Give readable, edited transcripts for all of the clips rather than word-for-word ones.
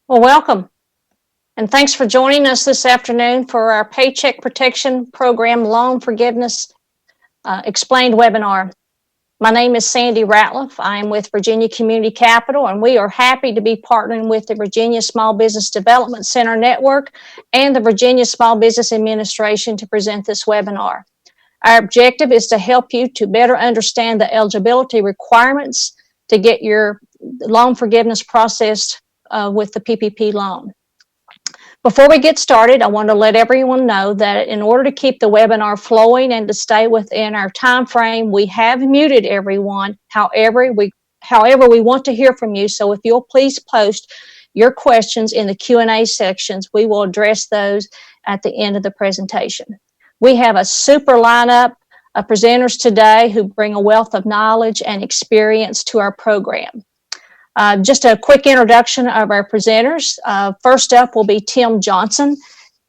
Well, welcome, and thanks for joining us this afternoon for our Paycheck Protection Program Loan Forgiveness Explained webinar. My name is Sandy Ratliff. I am with Virginia Community Capital, and we are happy to be partnering with the Virginia Small Business Development Center Network and the Virginia Small Business Administration to present this webinar. Our objective is to help you to better understand the eligibility requirements to get your loan forgiveness processed with the PPP loan. Before we get started, I want to let everyone know that in order to keep the webinar flowing and to stay within our time frame, we have muted everyone. However, we want to hear from you. So if you'll please post your questions in the Q&A sections, we will address those at the end of the presentation. We have a super lineup of presenters today who bring a wealth of knowledge and experience to our program. Just a quick introduction of our presenters. First up will be Tim Johnson.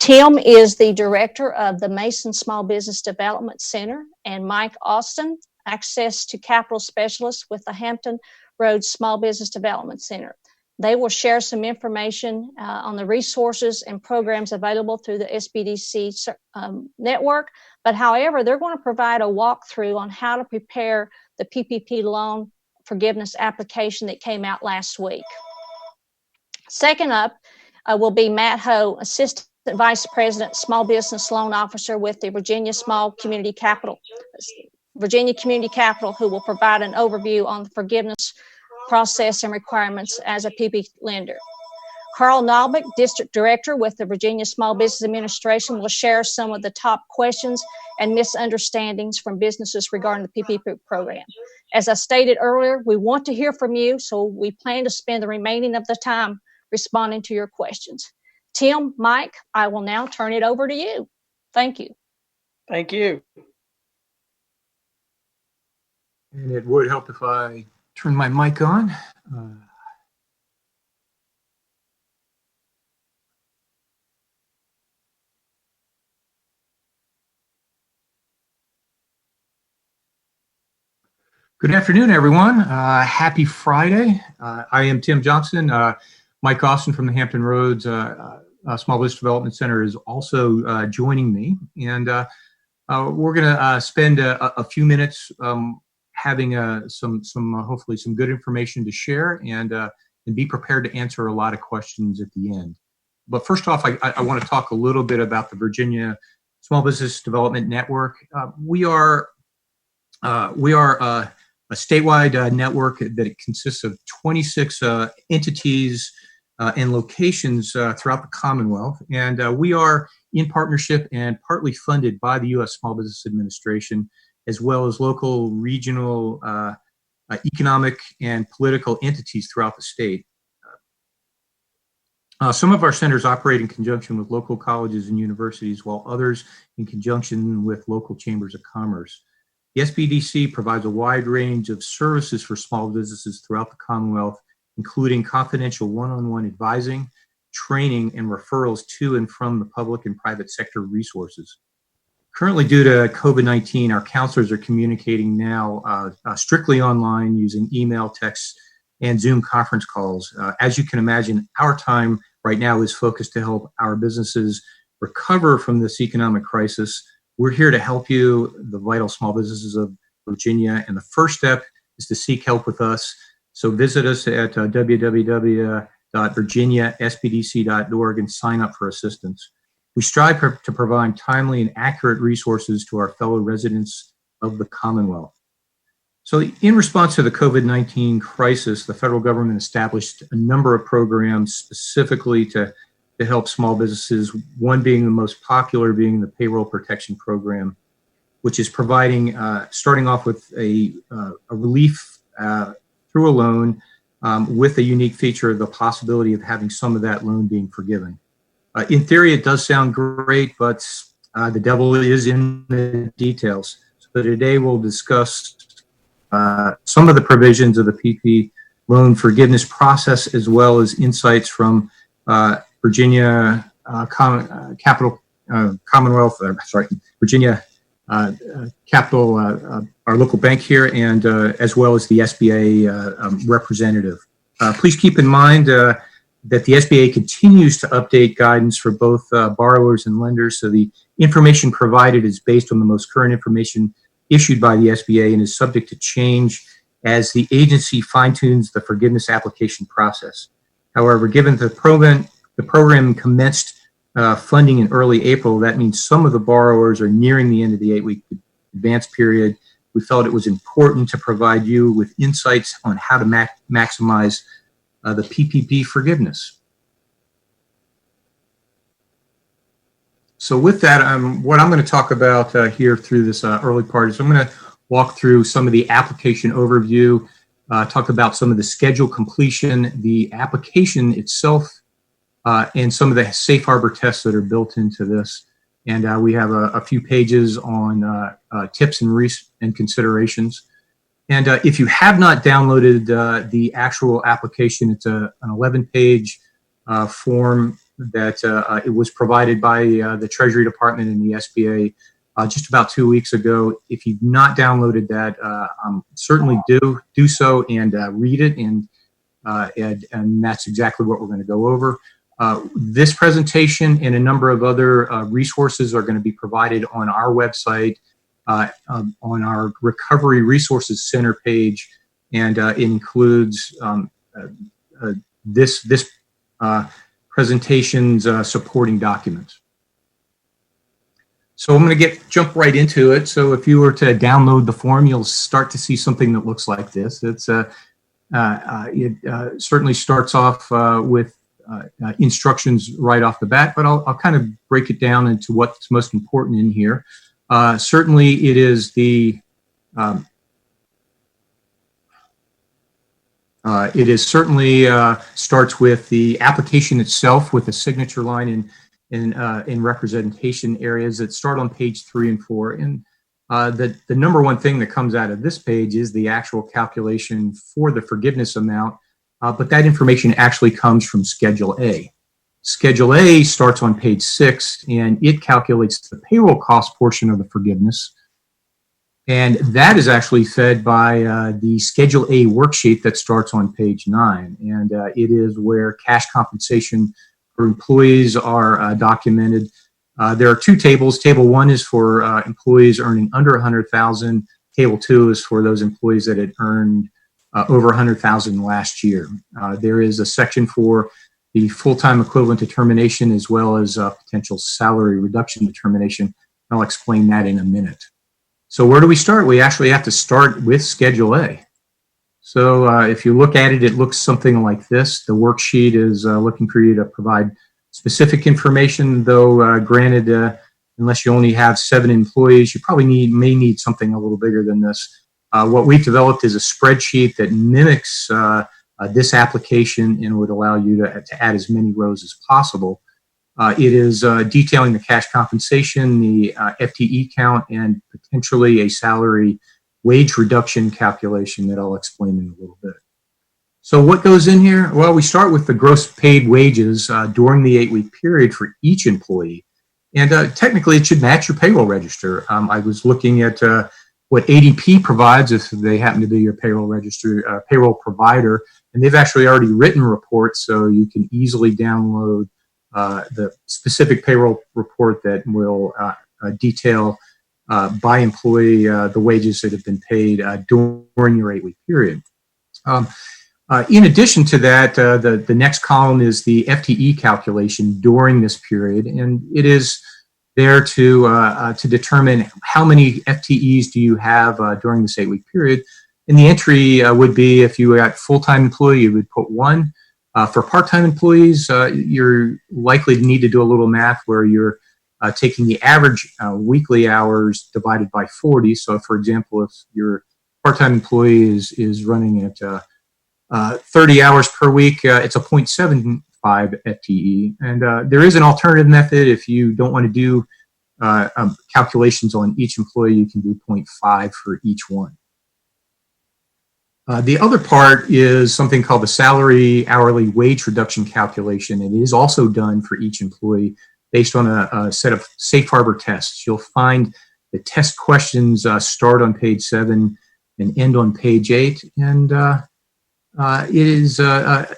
Tim is the director of the Mason Small Business Development Center, and Mike Austin, access to capital specialist with the Hampton Roads Small Business Development Center. They will share some information on the resources and programs available through the SBDC network, but however, they're going to provide a walkthrough on how to prepare the PPP loan forgiveness application that came out last week. Second up will be Matt Ho, Assistant Vice President, Small Business Loan Officer with the Virginia Community Capital, who will provide an overview on the forgiveness process and requirements as a PPP lender. Carl Nalbeck, District Director with the Virginia Small Business Administration, will share some of the top questions and misunderstandings from businesses regarding the PPP program. As I stated earlier, we want to hear from you, so we plan to spend the remaining of the time responding to your questions. Tim, Mike, I will now turn it over to you. Thank you. Thank you. And it would help if I turn my mic on. Good afternoon, everyone. Happy Friday. I am Tim Johnson. Mike Austin from the Hampton Roads Small Business Development Center is also joining me. And we're going to spend a few minutes having hopefully some good information to share and be prepared to answer a lot of questions at the end. But first off, I want to talk a little bit about the Virginia Small Business Development Network. We are a statewide network that consists of 26 entities and locations throughout the Commonwealth. And we are in partnership and partly funded by the U.S. Small Business Administration, as well as local, regional, economic, and political entities throughout the state. Some of our centers operate in conjunction with local colleges and universities, while others in conjunction with local chambers of commerce. The SBDC provides a wide range of services for small businesses throughout the Commonwealth, including confidential one-on-one advising, training, and referrals to and from the public and private sector resources. Currently, due to COVID-19, our counselors are communicating now strictly online using email, text, and Zoom conference calls. As you can imagine, our time right now is focused to help our businesses recover from this economic crisis. We're here to help you, the vital small businesses of Virginia, and the first step is to seek help with us. So visit us at www.virginiaspdc.org and sign up for assistance. We strive to provide timely and accurate resources to our fellow residents of the Commonwealth. So in response to the COVID-19 crisis, the federal government established a number of programs specifically to help small businesses, one being the most popular being the Payroll Protection Program, which is providing, starting off with a relief through a loan with a unique feature of the possibility of having some of that loan being forgiven. In theory, it does sound great, but the devil is in the details. So today we'll discuss some of the provisions of the PPP loan forgiveness process, as well as insights from Virginia Virginia Capital, our local bank here, and as well as the SBA representative. Please keep in mind that the SBA continues to update guidance for both borrowers and lenders. So the information provided is based on the most current information issued by the SBA and is subject to change as the agency fine-tunes the forgiveness application process. However, given the program commenced funding in early April, that means some of the borrowers are nearing the end of the 8-week advance period. We felt it was important to provide you with insights on how to maximize the PPP forgiveness. So with that, what I'm going to talk about here through this early part is I'm going to walk through some of the application overview, talk about some of the schedule completion, the application itself, and some of the safe harbor tests that are built into this. And we have a few pages on tips and considerations. And if you have not downloaded the actual application, it's an 11-page form that it was provided by the Treasury Department and the SBA just about 2 weeks ago. If you've not downloaded that, certainly do so and read it, and that's exactly what we're going to go over. This presentation and a number of other resources are going to be provided on our website, on our Recovery Resources Center page, and it includes this presentation's supporting documents. So I'm going to jump right into it. So if you were to download the form, you'll start to see something that looks like this. It certainly starts off with instructions right off the bat, but I'll kind of break it down into what's most important in here. Certainly it is the starts with the application itself with the signature line in representation areas that start on page 3 and 4. And the number one thing that comes out of this page is the actual calculation for the forgiveness amount, but that information actually comes from Schedule A. Schedule A starts on page 6, and it calculates the payroll cost portion of the forgiveness. And that is actually fed by the Schedule A worksheet that starts on page 9. And it is where cash compensation for employees are documented. There are 2 tables. Table 1 is for employees earning under $100,000. Table 2 is for those employees that had earned over $100,000 last year. There is a section for the full-time equivalent determination as well as potential salary reduction determination. I'll explain that in a minute. So where do we start? We actually have to start with Schedule A. So if you look at it, it looks something like this. The worksheet is looking for you to provide specific information, though granted, unless you only have 7 employees, you probably may need something a little bigger than this. What we've developed is a spreadsheet that mimics this application and would allow you to add as many rows as possible. It is detailing the cash compensation, the FTE count, and potentially a salary wage reduction calculation that I'll explain in a little bit. So what goes in here? Well, we start with the gross paid wages during the 8-week period for each employee. And technically, it should match your payroll register. I was looking at what ADP provides if they happen to be your payroll register, payroll provider, and they've actually already written reports, so you can easily download the specific payroll report that will detail by employee the wages that have been paid during your 8-week period. In addition to that, the next column is the FTE calculation during this period, and it is there to determine how many FTEs do you have during this 8-week period. And the entry would be, if you were at full-time employee, you would put 1. For part-time employees, you're likely to need to do a little math where you're taking the average weekly hours divided by 40. So, for example, if your part-time employee is running at 30 hours per week, it's a 0.75 FTE. And there is an alternative method. If you don't want to do calculations on each employee, you can do 0.5 for each one. The other part is something called the salary hourly wage reduction calculation. It is also done for each employee based on a set of safe harbor tests. You'll find the test questions start on page 7 and end on page 8. And it is, we'll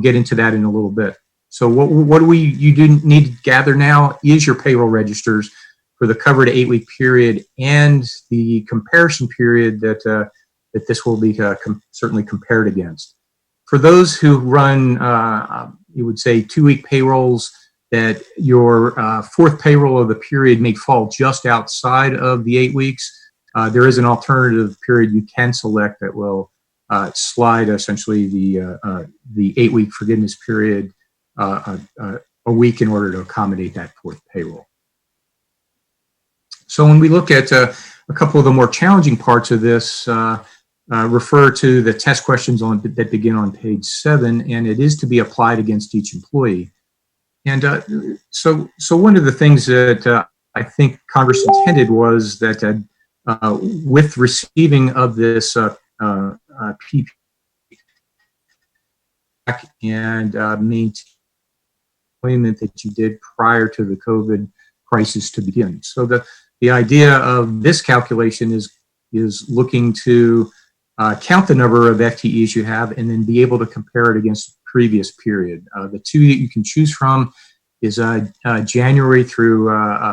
get into that in a little bit. So what you do need to gather now is your payroll registers for the covered 8-week period and the comparison period that this will be certainly compared against. For those who run, you would say 2-week payrolls, that your fourth payroll of the period may fall just outside of the 8 weeks. There is an alternative period you can select that will slide essentially the 8-week forgiveness period a week in order to accommodate that fourth payroll. So when we look at a couple of the more challenging parts of this, refer to the test questions that begin on page 7, and it is to be applied against each employee. And so one of the things that I think Congress intended was that with receiving of this PPP and maintain employment that you did prior to the COVID crisis to begin. So the idea of this calculation is looking to count the number of FTEs you have and then be able to compare it against the previous period. The two that you can choose from is January through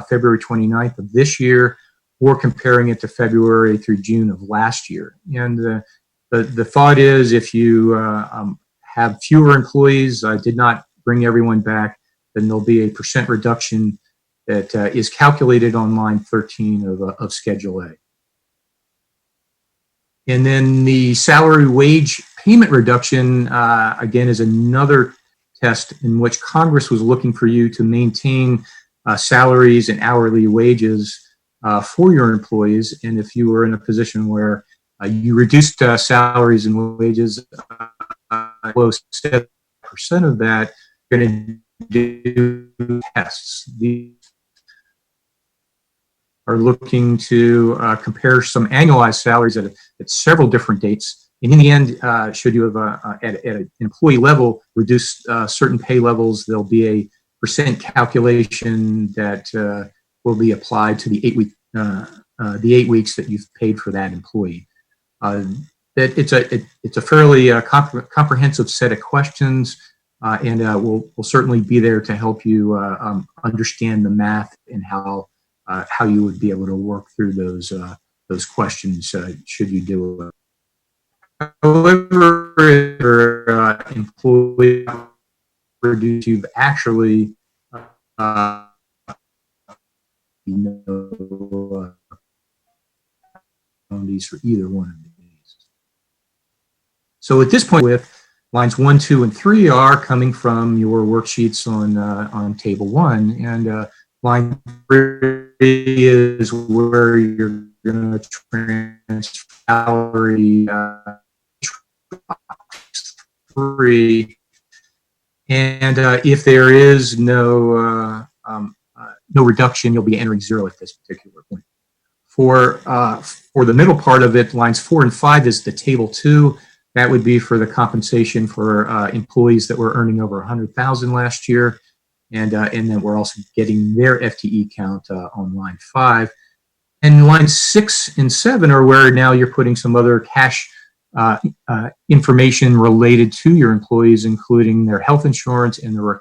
February 29th of this year, or comparing it to February through June of last year. And the thought is, if you have fewer employees, did not bring everyone back, then there'll be a % reduction that is calculated on line 13 of Schedule A. And then the salary wage payment reduction, again, is another test in which Congress was looking for you to maintain salaries and hourly wages for your employees. And if you were in a position where you reduced salaries and wages below 7% of that, you're going to do tests. These are looking to compare some annualized salaries at several different dates. And in the end, should you have at an employee level reduce certain pay levels, there'll be a % calculation that will be applied to the 8 weeks that you've paid for that employee. That it's a fairly comprehensive set of questions, and we'll certainly be there to help you understand the math and how you would be able to work through those questions should you do it. However, if your employee reduce, you've actually these for either one of these. So at this point, with lines 1, 2, and 3 are coming from your worksheets on table 1, and line 3 is where you're going to transfer salary 3, and if there is no reduction, you'll be entering 0 at this particular point. For the middle part of it, lines 4 and 5 is the table 2. That would be for the compensation for employees that were earning over 100,000 last year, and then we're also getting their FTE count on line 5. And lines 6 and 7 are where now you're putting some other cash information related to your employees, including their health insurance and the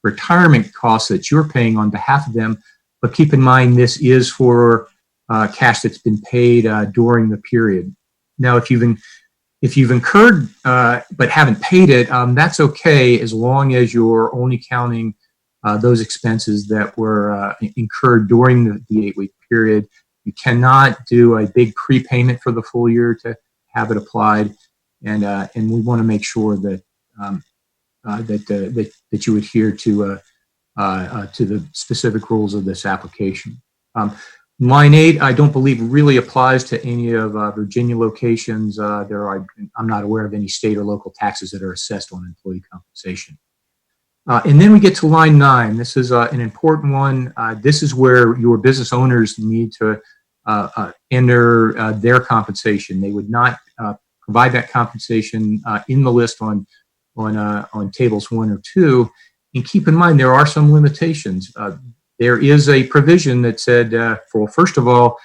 retirement costs that you're paying on behalf of them. But keep in mind, this is for cash that's been paid during the period. Now, if you've incurred but haven't paid it, that's okay, as long as you're only counting those expenses that were incurred during the 8-week period. You cannot do a big prepayment for the full year to have it applied, and we want to make sure that that you adhere to the specific rules of this application. Line 8, I don't believe really applies to any of Virginia locations. I'm not aware of any state or local taxes that are assessed on employee compensation. And then we get to line 9. This is an important one. This is where your business owners need to enter their compensation. They would not provide that compensation in the list on tables 1 or 2. And keep in mind, there are some limitations. There is a provision that said, first of all,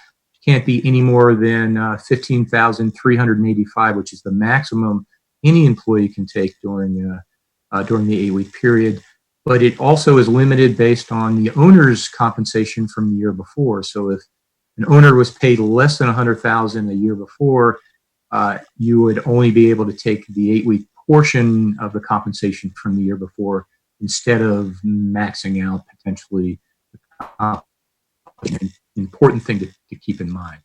can't be any more than 15,385, which is the maximum any employee can take during the 8-week period. But it also is limited based on the owner's compensation from the year before. So if an owner was paid less than $100,000 a year before, you would only be able to take the 8-week portion of the compensation from the year before instead of maxing out potentially an important thing to keep in mind.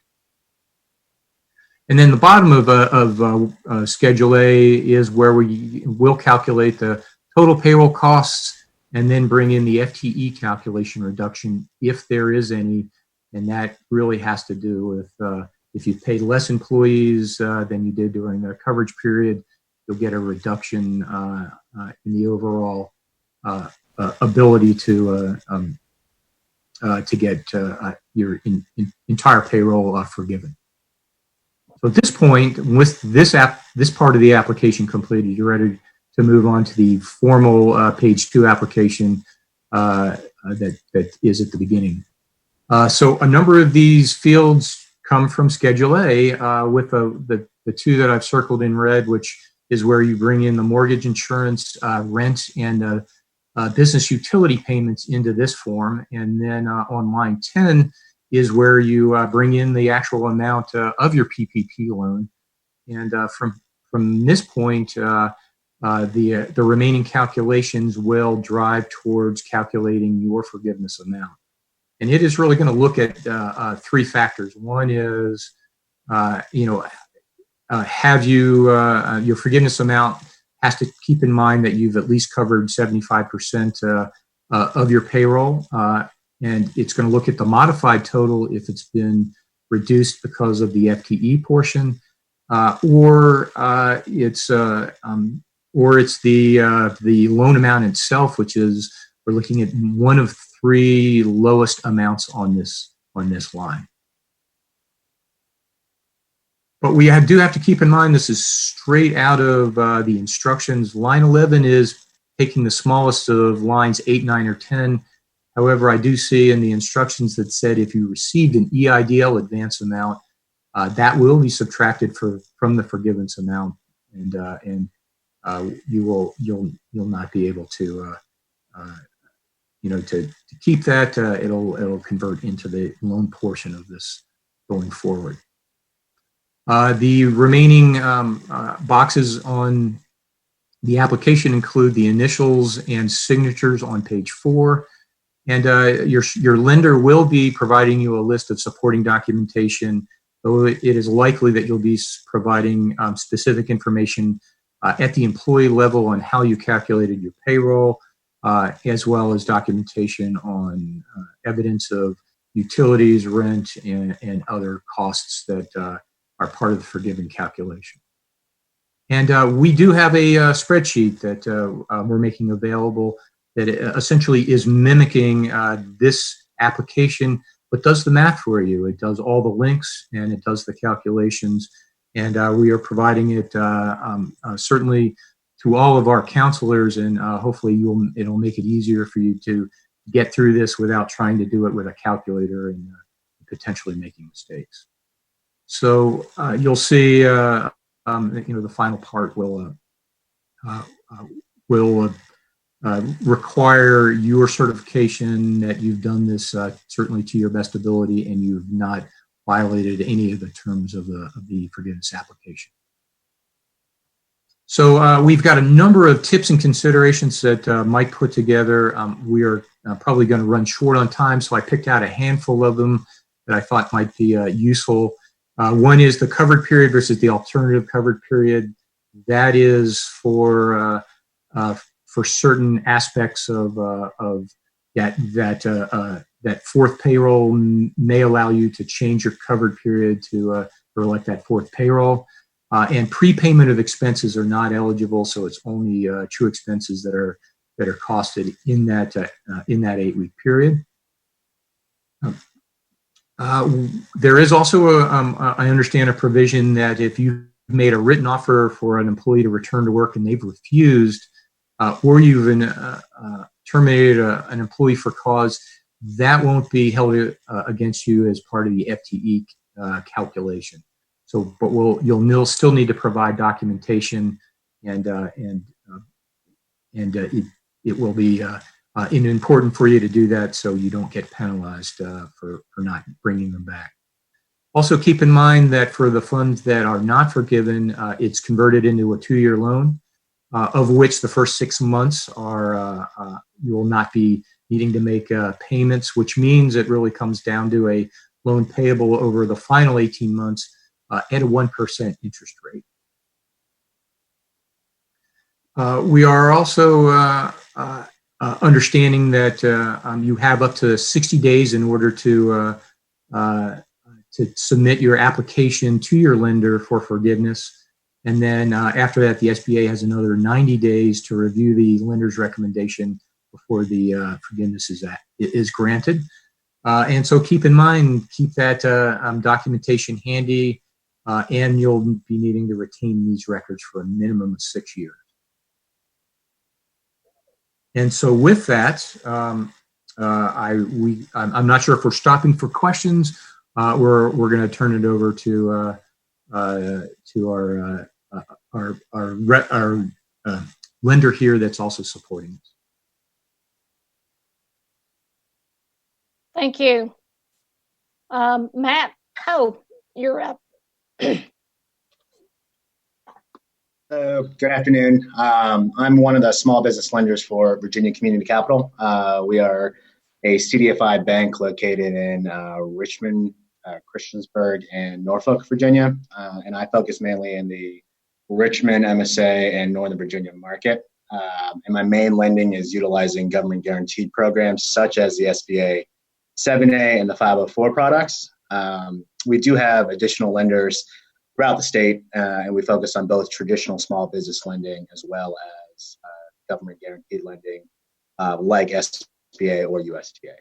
And then the bottom of Schedule A is where we will calculate the total payroll costs and then bring in the FTE calculation reduction if there is any. And that really has to do with if you paid less employees than you did during the coverage period, you'll get a reduction in the overall ability to get your entire payroll forgiven. So at this point, with this part of the application completed, you're ready to move on to the formal page 2 application that is at the beginning. So a number of these fields come from Schedule A, with the 2 that I've circled in red, which is where you bring in the mortgage insurance, rent, and business utility payments into this form. And then on line 10 is where you bring in the actual amount of your PPP loan. And from this point, the remaining calculations will drive towards calculating your forgiveness amount. And it is really going to look at 3 factors. One is, have you, your forgiveness amount has to keep in mind that you've at least covered 75% of your payroll. And it's going to look at the modified total if it's been reduced because of the FTE portion, or it's the loan amount itself, which is, we're looking at one of 3 lowest amounts on this line. But we do have to keep in mind this is straight out of the instructions. Line 11 is taking the smallest of lines 8, 9, or 10. However, I do see in the instructions that said if you received an EIDL advance amount, that will be subtracted from the forgiveness amount, and you'll not be able to to keep that. It'll convert into the loan portion of this going forward. The remaining boxes on the application include the initials and signatures on page 4. And your lender will be providing you a list of supporting documentation, though it is likely that you'll be providing specific information at the employee level on how you calculated your payroll, as well as documentation on evidence of utilities, rent, and other costs that are part of the forgiven calculation. And we do have a spreadsheet that we're making available that essentially is mimicking this application, but does the math for you. It does all the links and it does the calculations. And we are providing it certainly to all of our counselors, and hopefully it'll make it easier for you to get through this without trying to do it with a calculator and potentially making mistakes. So you'll see, the final part will require your certification that you've done this certainly to your best ability and you've not violated any of the terms of the forgiveness application. So we've got a number of tips and considerations that Mike put together. We are probably going to run short on time, so I picked out a handful of them that I thought might be useful. One is the covered period versus the alternative covered period. That is for certain aspects of that fourth payroll may allow you to change your covered period to reflect that fourth payroll. And prepayment of expenses are not eligible, so it's only true expenses that are costed in that 8-week period. There is also I understand, a provision that if you've made a written offer for an employee to return to work and they've refused, or you've terminated an employee for cause, that won't be held against you as part of the FTE calculation. So, but you'll still need to provide documentation, and it will be important for you to do that so you don't get penalized for not bringing them back. Also, keep in mind that for the funds that are not forgiven, it's converted into a 2-year loan, of which the first 6 months are you will not be needing to make payments, which means it really comes down to a loan payable over the final 18 months at a 1% interest rate. We are also understanding that you have up to 60 days in order to submit your application to your lender for forgiveness. And then after that, the SBA has another 90 days to review the lender's recommendation before the forgiveness is granted. And so keep in mind, keep that documentation handy, and you'll be needing to retain these records for a minimum of 6 years. And so with that, I'm not sure if we're stopping for questions. We're going to turn it over to our lender here that's also supporting us. Thank you. Matt Ho, you're up. Good afternoon. I'm one of the small business lenders for Virginia Community Capital. We are a CDFI bank located in Richmond, Christiansburg, and Norfolk, Virginia. And I focus mainly in the Richmond, MSA, and Northern Virginia market. And my main lending is utilizing government guaranteed programs such as the SBA 7A and the 504 products. We do have additional lenders throughout the state, and we focus on both traditional small business lending as well as government guaranteed lending like SBA or USDA.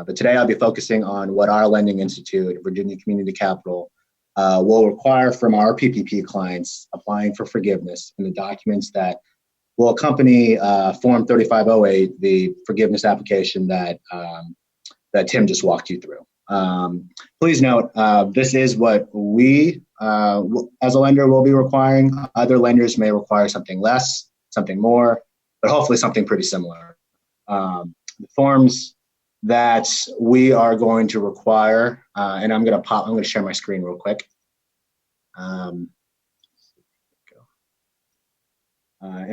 But today I'll be focusing on what our lending institute, Virginia Community Capital, will require from our PPP clients applying for forgiveness and the documents that will accompany Form 3508, the forgiveness application that Tim just walked you through. Please note, this is what we, as a lender, will be requiring. Other lenders may require something less, something more, but hopefully something pretty similar. The forms that we are going to require, and I'm going to share my screen real quick. And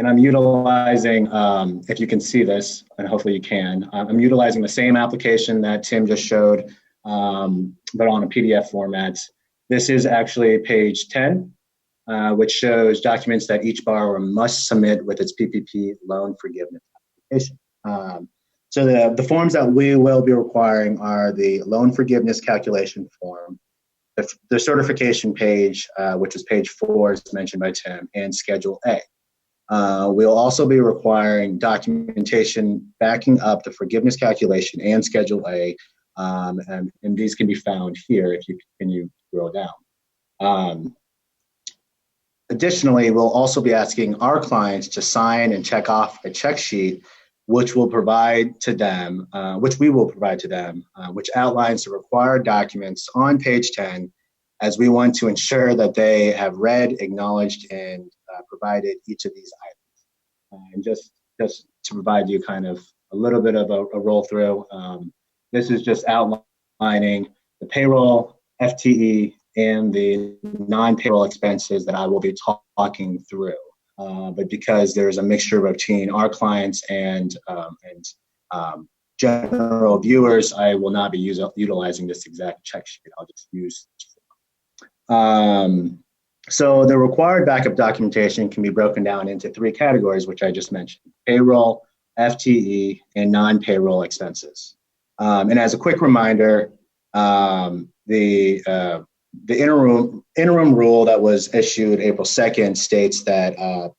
I'm utilizing, if you can see this, and hopefully you can, I'm utilizing the same application that Tim just showed, but on a PDF format. This is actually page 10, which shows documents that each borrower must submit with its PPP loan forgiveness application. So the forms that we will be requiring are the loan forgiveness calculation form, the certification page, which is page 4, as mentioned by Tim, and Schedule A. We'll also be requiring documentation backing up the forgiveness calculation and Schedule A, and these can be found here if you continue to scroll down. Additionally, we'll also be asking our clients to sign and check off a check sheet, which we will provide to them, which outlines the required documents on page 10, as we want to ensure that they have read, acknowledged, and provided each of these items. And just to provide you kind of a little bit of a roll through, this is just outlining the payroll, FTE, and the non-payroll expenses that I will be talking through. But because there is a mixture between our clients and general viewers, I will not be utilizing this exact check sheet. I'll just use. So the required backup documentation can be broken down into 3 categories, which I just mentioned: payroll, FTE, and non-payroll expenses. And as a quick reminder, the interim rule that was issued April 2nd states that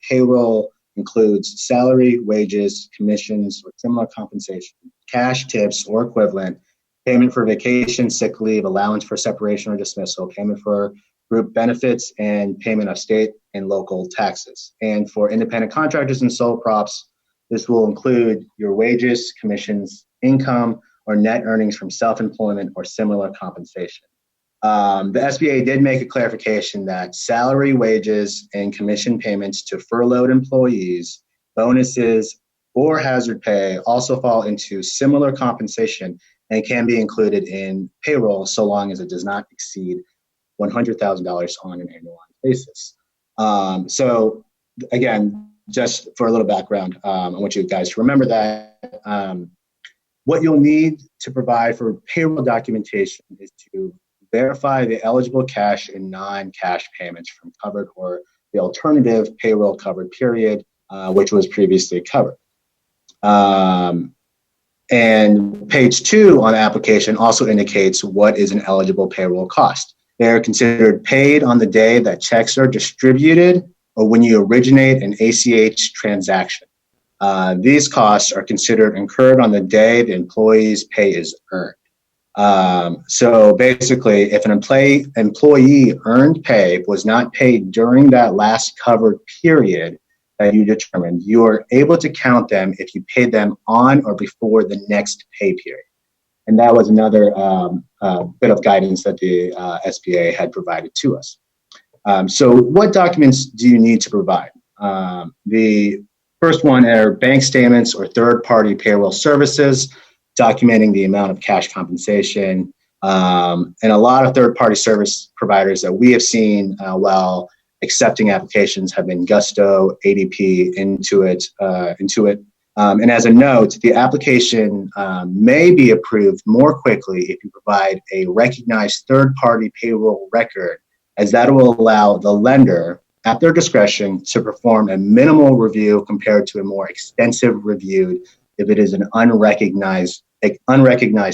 payroll includes salary, wages, commissions, or similar compensation, cash, tips, or equivalent, payment for vacation, sick leave, allowance for separation or dismissal, payment for group benefits, and payment of state and local taxes. And for independent contractors and sole props, this will include your wages, commissions, income, or net earnings from self-employment or similar compensation. The SBA did make a clarification that salary, wages, and commission payments to furloughed employees, bonuses, or hazard pay also fall into similar compensation and can be included in payroll so long as it does not exceed $100,000 on an annual basis. So again, just for a little background, I want you guys to remember that what you'll need to provide for payroll documentation is to verify the eligible cash and non-cash payments from covered or the alternative payroll covered period, which was previously covered. And page 2 on the application also indicates what is an eligible payroll cost. They are considered paid on the day that checks are distributed or when you originate an ACH transaction. These costs are considered incurred on the day the employee's pay is earned. So basically, if an employee earned pay was not paid during that last covered period that you determined, you are able to count them if you paid them on or before the next pay period. And that was another bit of guidance that the SBA had provided to us. So what documents do you need to provide? The first one are bank statements or third-party payroll services, documenting the amount of cash compensation. And a lot of third-party service providers that we have seen while accepting applications have been Gusto, ADP, Intuit. And as a note, the application may be approved more quickly if you provide a recognized third-party payroll record, as that will allow the lender, at their discretion, to perform a minimal review compared to a more extensive review if it is an unrecognized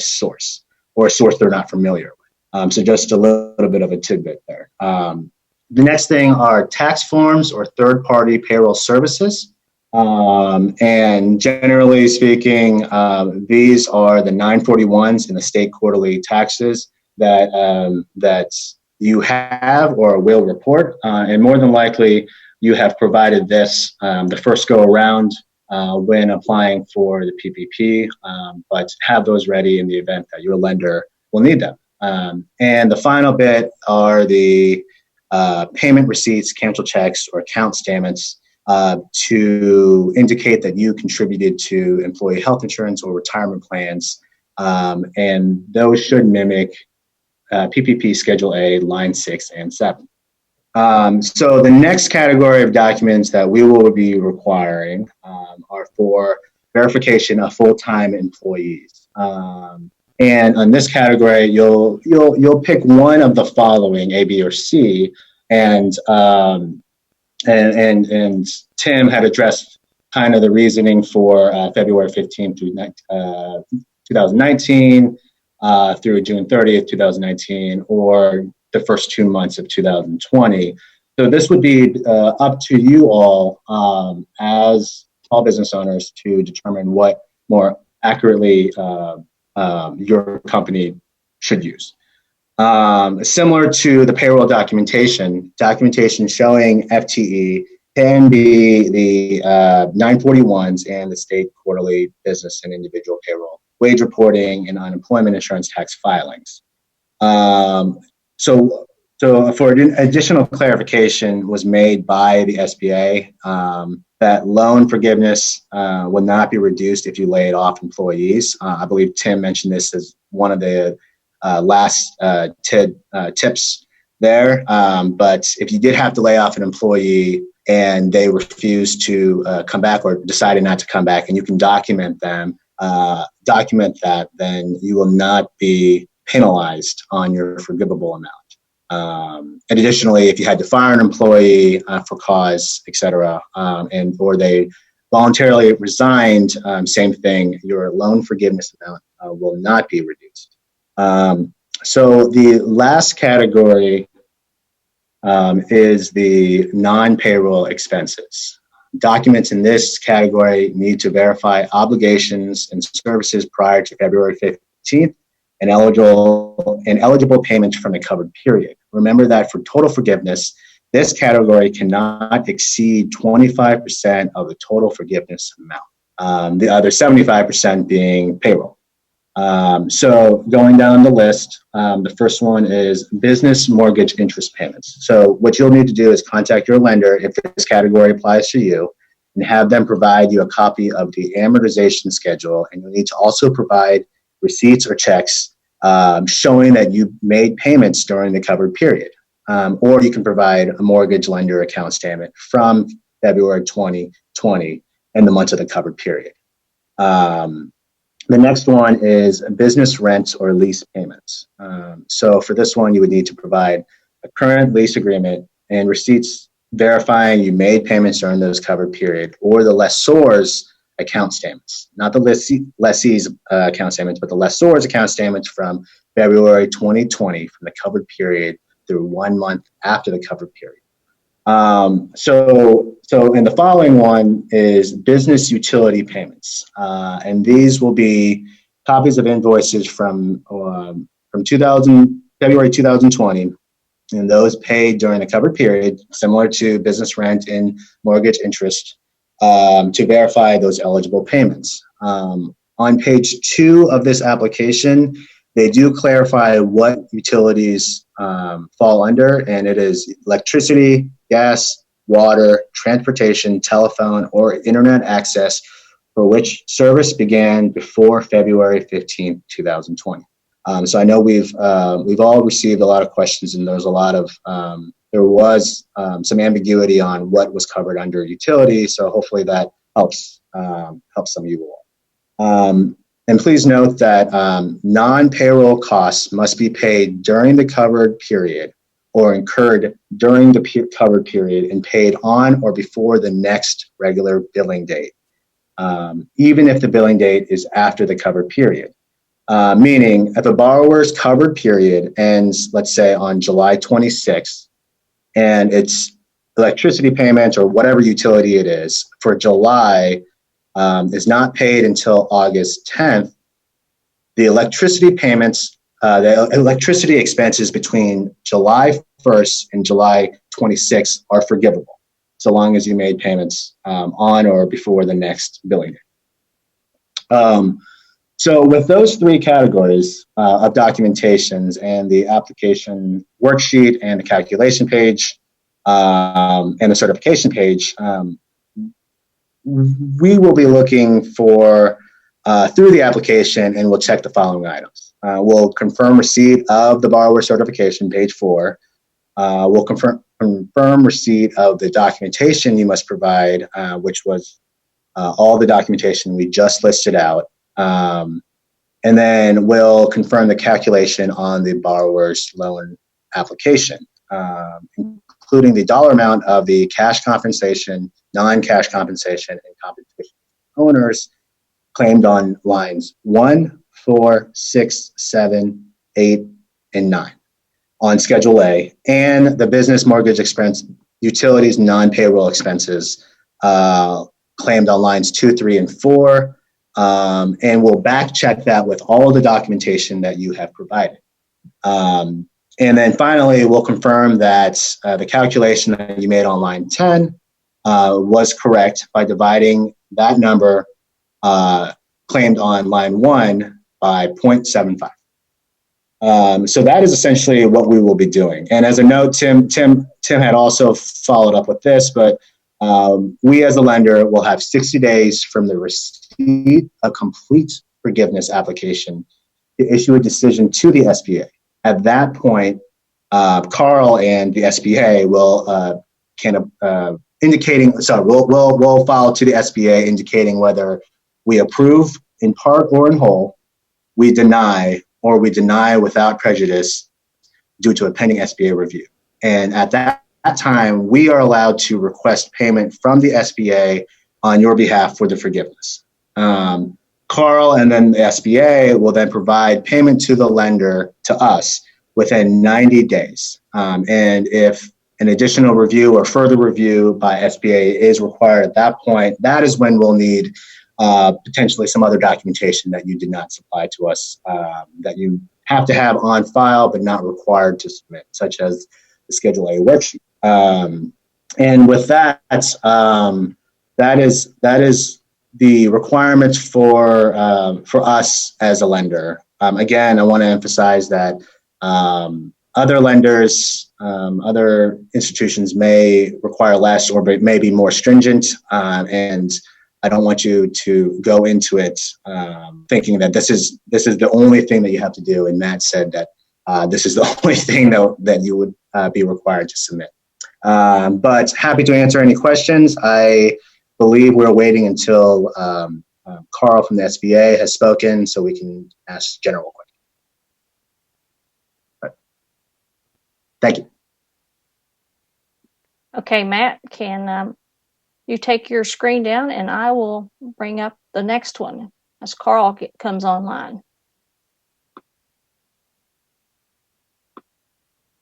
source or a source they're not familiar with. So just a little bit of a tidbit there. The next thing are tax forms or third-party payroll services. And generally speaking, these are the 941s and the state quarterly taxes that you have or will report. And more than likely, you have provided this the first go around when applying for the PPP, but have those ready in the event that your lender will need them. And the final bit are the payment receipts, cancel checks, or account statements to indicate that you contributed to employee health insurance or retirement plans. And those should mimic PPP Schedule A, line 6 and 7. So the next category of documents that we will be requiring are for verification of full-time employees. And on this category, you'll pick one of the following, A, B, or C, and Tim had addressed kind of the reasoning for February 15th through 2019 through June 30th, 2019, or the first 2 months of 2020. So this would be up to you all as small business owners to determine what more accurately your company should use. Similar to the payroll documentation showing FTE can be the 941s and the state quarterly business and individual payroll, wage reporting, and unemployment insurance tax filings. So for additional clarification was made by the SBA that loan forgiveness will not be reduced if you laid off employees. I believe Tim mentioned this as one of the last tips there. But if you did have to lay off an employee and they refused to come back or decided not to come back, and you can document that, then you will not be penalized on your forgivable amount. And additionally, if you had to fire an employee for cause, et cetera, or they voluntarily resigned, same thing, your loan forgiveness amount will not be reduced. So the last category is the non-payroll expenses. Documents in this category need to verify obligations and services prior to February 15th and eligible payments from the covered period. Remember that for total forgiveness, this category cannot exceed 25% of the total forgiveness amount, the other 75% being payroll. So going down the list, the first one is business mortgage interest payments. So what you'll need to do is contact your lender if this category applies to you and have them provide you a copy of the amortization schedule. And you'll need to also provide receipts or checks showing that you made payments during the covered period. Or you can provide a mortgage lender account statement from February 2020 and the months of the covered period. The next one is business rent or lease payments. So for this one, you would need to provide a current lease agreement and receipts verifying you made payments during those covered period, or the lessor's account statements, not the lessee's account statements, but the lessor's account statements from February 2020 from the covered period through 1 month after the covered period. And the following one is business utility payments. And these will be copies of invoices from February 2020, and those paid during the covered period, similar to business rent and mortgage interest, to verify those eligible payments. On page 2 of this application, they do clarify what utilities fall under, and it is electricity, gas, water, transportation, telephone, or internet access for which service began before February 15, 2020. So I know we've all received a lot of questions, and there's a lot of there was some ambiguity on what was covered under utility. So hopefully that helps some of you all. And please note that non-payroll costs must be paid during the covered period or incurred during the covered period and paid on or before the next regular billing date, even if the billing date is after the covered period. Meaning, if a borrower's covered period ends, let's say, on July 26th, and its electricity payment or whatever utility it is for July is not paid until August 10th, the electricity payments, the electricity expenses between July 1st and July 26th are forgivable, so long as you made payments on or before the next billing date. So with those 3 categories of documentations and the application worksheet and the calculation page and the certification page, we will be looking for through the application, and we'll check the following items. We'll confirm receipt of the borrower certification, page 4. We'll confirm receipt of the documentation you must provide, which was all the documentation we just listed out. And then we'll confirm the calculation on the borrower's loan application, including the dollar amount of the cash compensation, non-cash compensation, and compensation owners claimed on lines 1, 4, 6, 7, 8, and 9 on Schedule A, and the business mortgage expense, utilities, non-payroll expenses claimed on lines 2, 3, and 4. And we'll back check that with all the documentation that you have provided. And then finally, we'll confirm that the calculation that you made on line 10 was correct by dividing that number claimed on line 1 by 0.75. So that is essentially what we will be doing. And as a note, Tim had also followed up with this, but we as a lender will have 60 days from the receipt of complete forgiveness application to issue a decision to the SBA. At that point, Carl and the SBA will we'll file to the SBA indicating whether we approve in part or in whole, we deny, or we deny without prejudice due to a pending SBA review. And at that time, we are allowed to request payment from the SBA on your behalf for the forgiveness. Carl and then the SBA will then provide payment to the lender, to us, within 90 days. And if an additional review or further review by SBA is required at that point, that is when we'll need potentially some other documentation that you did not supply to us, that you have to have on file but not required to submit, such as the Schedule A worksheet. And with that, that is the requirements for us as a lender. Again, I want to emphasize that other lenders, other institutions may require less or may be more stringent, and I don't want you to go into it thinking that this is the only thing that you have to do. And Matt said that this is the only thing that you would be required to submit. But happy to answer any questions. I believe we're waiting until Carl from the SBA has spoken so we can ask general questions. But thank you. Okay, Matt, can you take your screen down and I will bring up the next one as Carl comes online.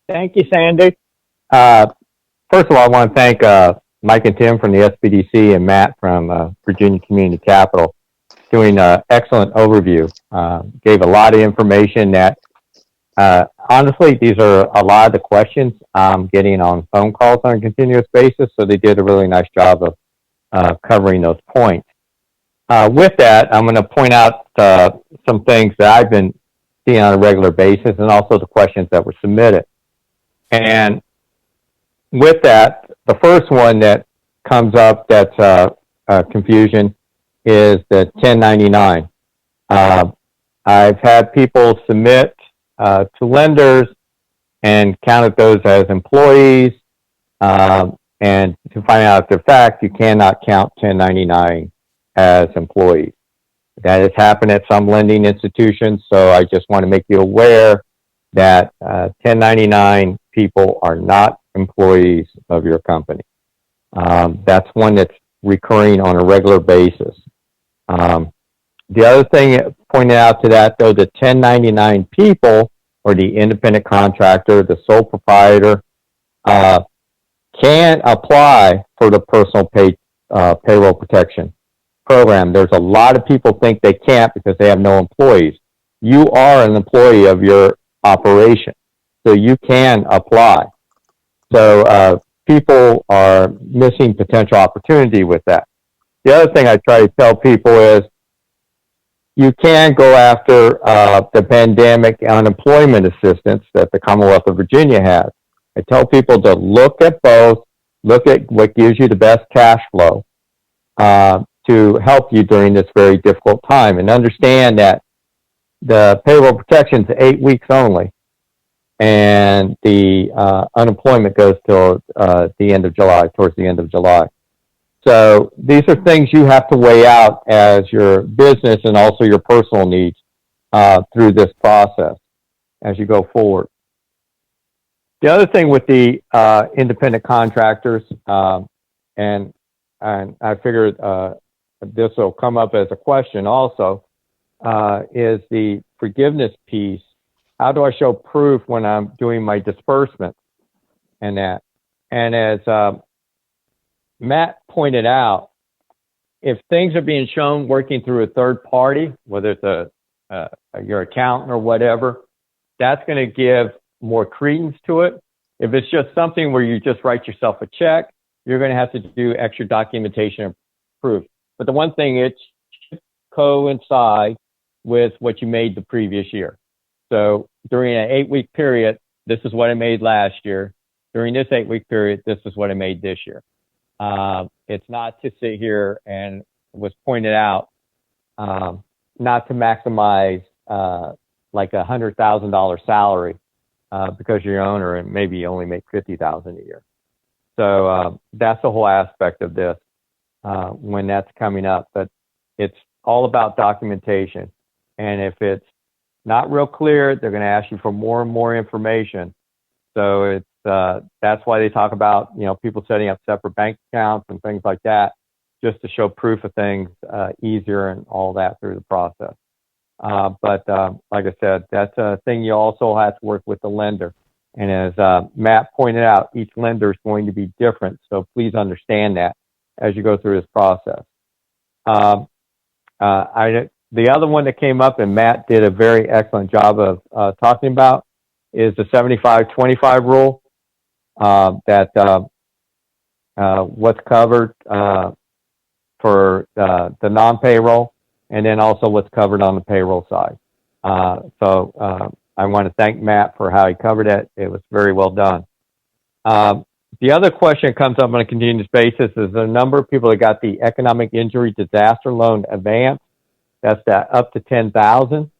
Thank you, Sandy. First of all, I want to thank Mike and Tim from the SBDC and Matt from Virginia Community Capital doing an excellent overview. Gave a lot of information that, honestly, these are a lot of the questions I'm getting on phone calls on a continuous basis, so they did a really nice job of covering those points. With that, I'm going to point out some things that I've been seeing on a regular basis and also the questions that were submitted. And with that, the first one that comes up that's confusion is the 1099. I've had people submit to lenders and counted those as employees, and to find out if they're fact, you cannot count 1099 as employees. That has happened at some lending institutions, so I just want to make you aware that 1099 people are not employees of your company. That's one that's recurring on a regular basis. The other thing pointed out to that, though, the 1099 people or the independent contractor, the sole proprietor, can apply for the personal payroll protection program. There's a lot of people think they can't because they have no employees. You are an employee of your operation, so you can apply. So people are missing potential opportunity with that. The other thing I try to tell people is you can go after the pandemic unemployment assistance that the Commonwealth of Virginia has. I tell people to look at both, look at what gives you the best cash flow to help you during this very difficult time, and understand that the payroll protection is 8 weeks only, and the unemployment goes till the end of July, towards the end of July. So these are things you have to weigh out as your business and also your personal needs through this process as you go forward. The other thing with the independent contractors, and I figured this will come up as a question also, is the forgiveness piece. How do I show proof when I'm doing my disbursement and that? And as Matt pointed out, if things are being shown working through a third party, whether it's your accountant or whatever, that's going to give more credence to it. If it's just something where you just write yourself a check, you're going to have to do extra documentation and proof. But the one thing, it should coincide with what you made the previous year. So during an 8-week period, this is what I made last year. During this 8-week period, this is what I made this year. It's not to sit here, and it was pointed out, not to maximize like $100,000 salary because you're your owner and maybe you only make $50,000 a year. So that's the whole aspect of this when that's coming up. But it's all about documentation, and if it's not real clear, they're going to ask you for more and more information. So it's that's why they talk about, you know, people setting up separate bank accounts and things like that, just to show proof of things easier and all that through the process. But like I said, that's a thing you also have to work with the lender. And as Matt pointed out, each lender is going to be different. So please understand that as you go through this process. The other one that came up, and Matt did a very excellent job of talking about, is the 75-25 rule. That what's covered for the non-payroll, and then also what's covered on the payroll side. So I want to thank Matt for how he covered it. It was very well done. The other question that comes up on a continuous basis is the number of people that got the economic injury disaster loan advance. That's that up to $10,000.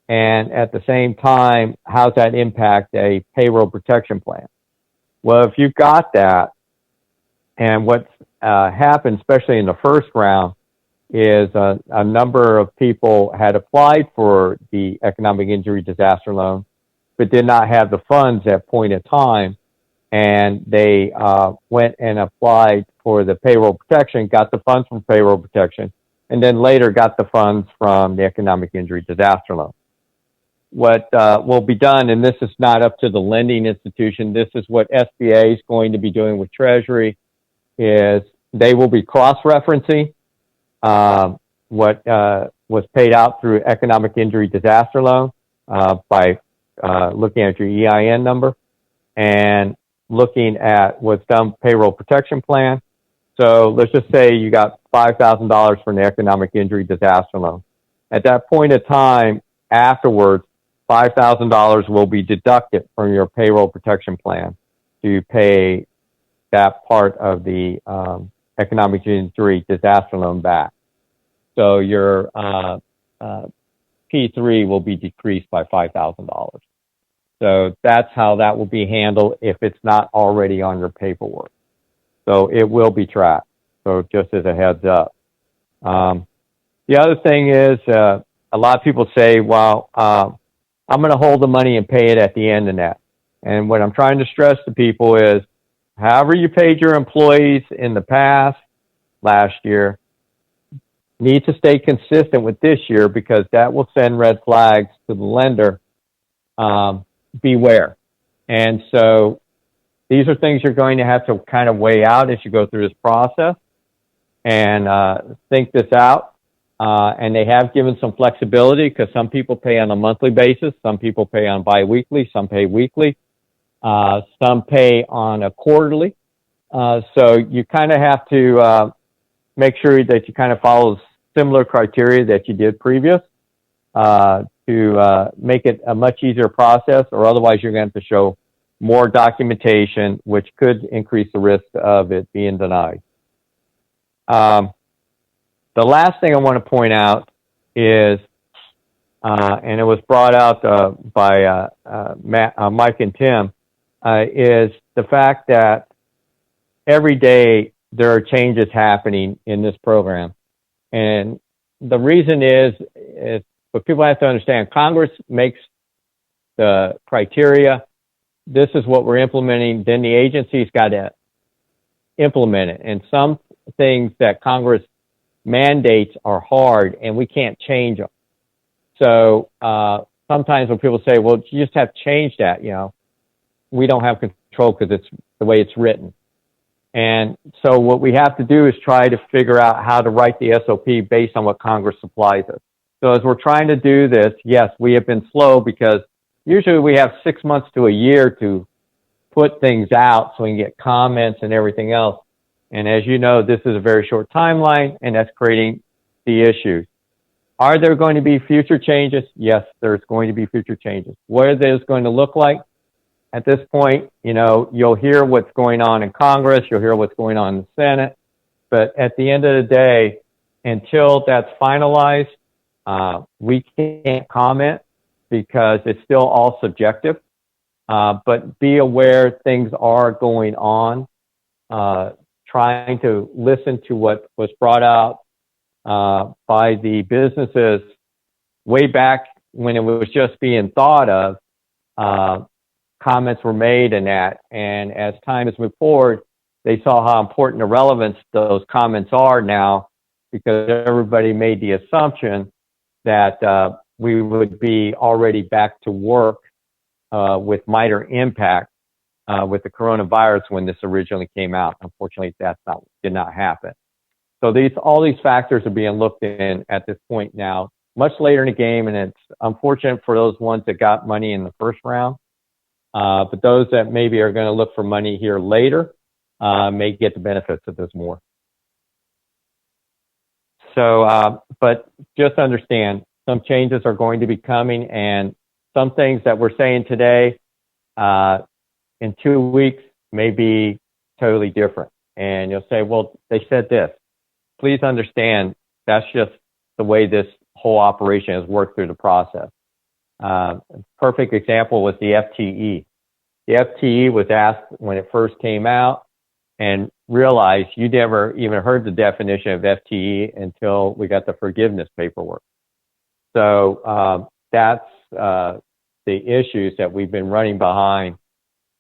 And at the same time, how does that impact a payroll protection plan? Well, if you've got that, and what's happened, especially in the first round, is a number of people had applied for the economic injury disaster loan, but did not have the funds at point of time. And they went and applied for the payroll protection, got the funds from payroll protection, and then later got the funds from the economic injury disaster loan. What will be done, and this is not up to the lending institution, this is what SBA is going to be doing with Treasury, is they will be cross-referencing what was paid out through economic injury disaster loan by looking at your EIN number and looking at what's done payroll protection plan. So let's just say you got $5,000 from the economic injury disaster loan. At that point of time, afterwards, $5,000 will be deducted from your payroll protection plan to pay that part of the economic injury disaster loan back. So your P3 will be decreased by $5,000. So that's how that will be handled if it's not already on your paperwork. So it will be tracked. So just as a heads up. The other thing is, a lot of people say, well, I'm going to hold the money and pay it at the end of that. And what I'm trying to stress to people is, however you paid your employees in the past, last year, need to stay consistent with this year, because that will send red flags to the lender. Beware. And so these are things you're going to have to kind of weigh out as you go through this process and think this out. And they have given some flexibility, because some people pay on a monthly basis, some people pay on biweekly, some pay weekly, some pay on a quarterly. So you kind of have to make sure that you kind of follow similar criteria that you did previous to make it a much easier process, or otherwise you're going to have to show more documentation, which could increase the risk of it being denied. The last thing I want to point out is, and it was brought out by Mike and Tim, is the fact that every day there are changes happening in this program. And the reason is what people have to understand, Congress makes the criteria. This is what we're implementing. Then the agency's got to implement it. And some things that Congress mandates are hard, and we can't change them. So sometimes when people say, well, you just have to change that, we don't have control because it's the way it's written. And so what we have to do is try to figure out how to write the SOP based on what Congress supplies us. So as we're trying to do this, yes, we have been slow, because usually we have 6 months to a year to put things out so we can get comments and everything else. And as you know, this is a very short timeline, and that's creating the issues. Are there going to be future changes? Yes, there's going to be future changes. What are those going to look like? At this point, you'll hear what's going on in Congress, you'll hear what's going on in the Senate, but at the end of the day, until that's finalized, we can't comment, because it's still all subjective. But be aware things are going on. Trying to listen to what was brought out by the businesses way back when it was just being thought of. Comments were made in that, and as time has moved forward, they saw how important the relevance those comments are now, because everybody made the assumption that we would be already back to work with minor impact with the coronavirus when this originally came out. Unfortunately, did not happen. So all these factors are being looked in at this point now, much later in the game, and it's unfortunate for those ones that got money in the first round. But those that maybe are going to look for money here later may get the benefits of this more. So, but just understand some changes are going to be coming, and some things that we're saying today, in 2 weeks may be totally different. And you'll say, well, they said this. Please understand that's just the way this whole operation has worked through the process. Perfect example was the FTE. The FTE was asked when it first came out, and realized you never even heard the definition of FTE until we got the forgiveness paperwork. So that's the issues that we've been running behind,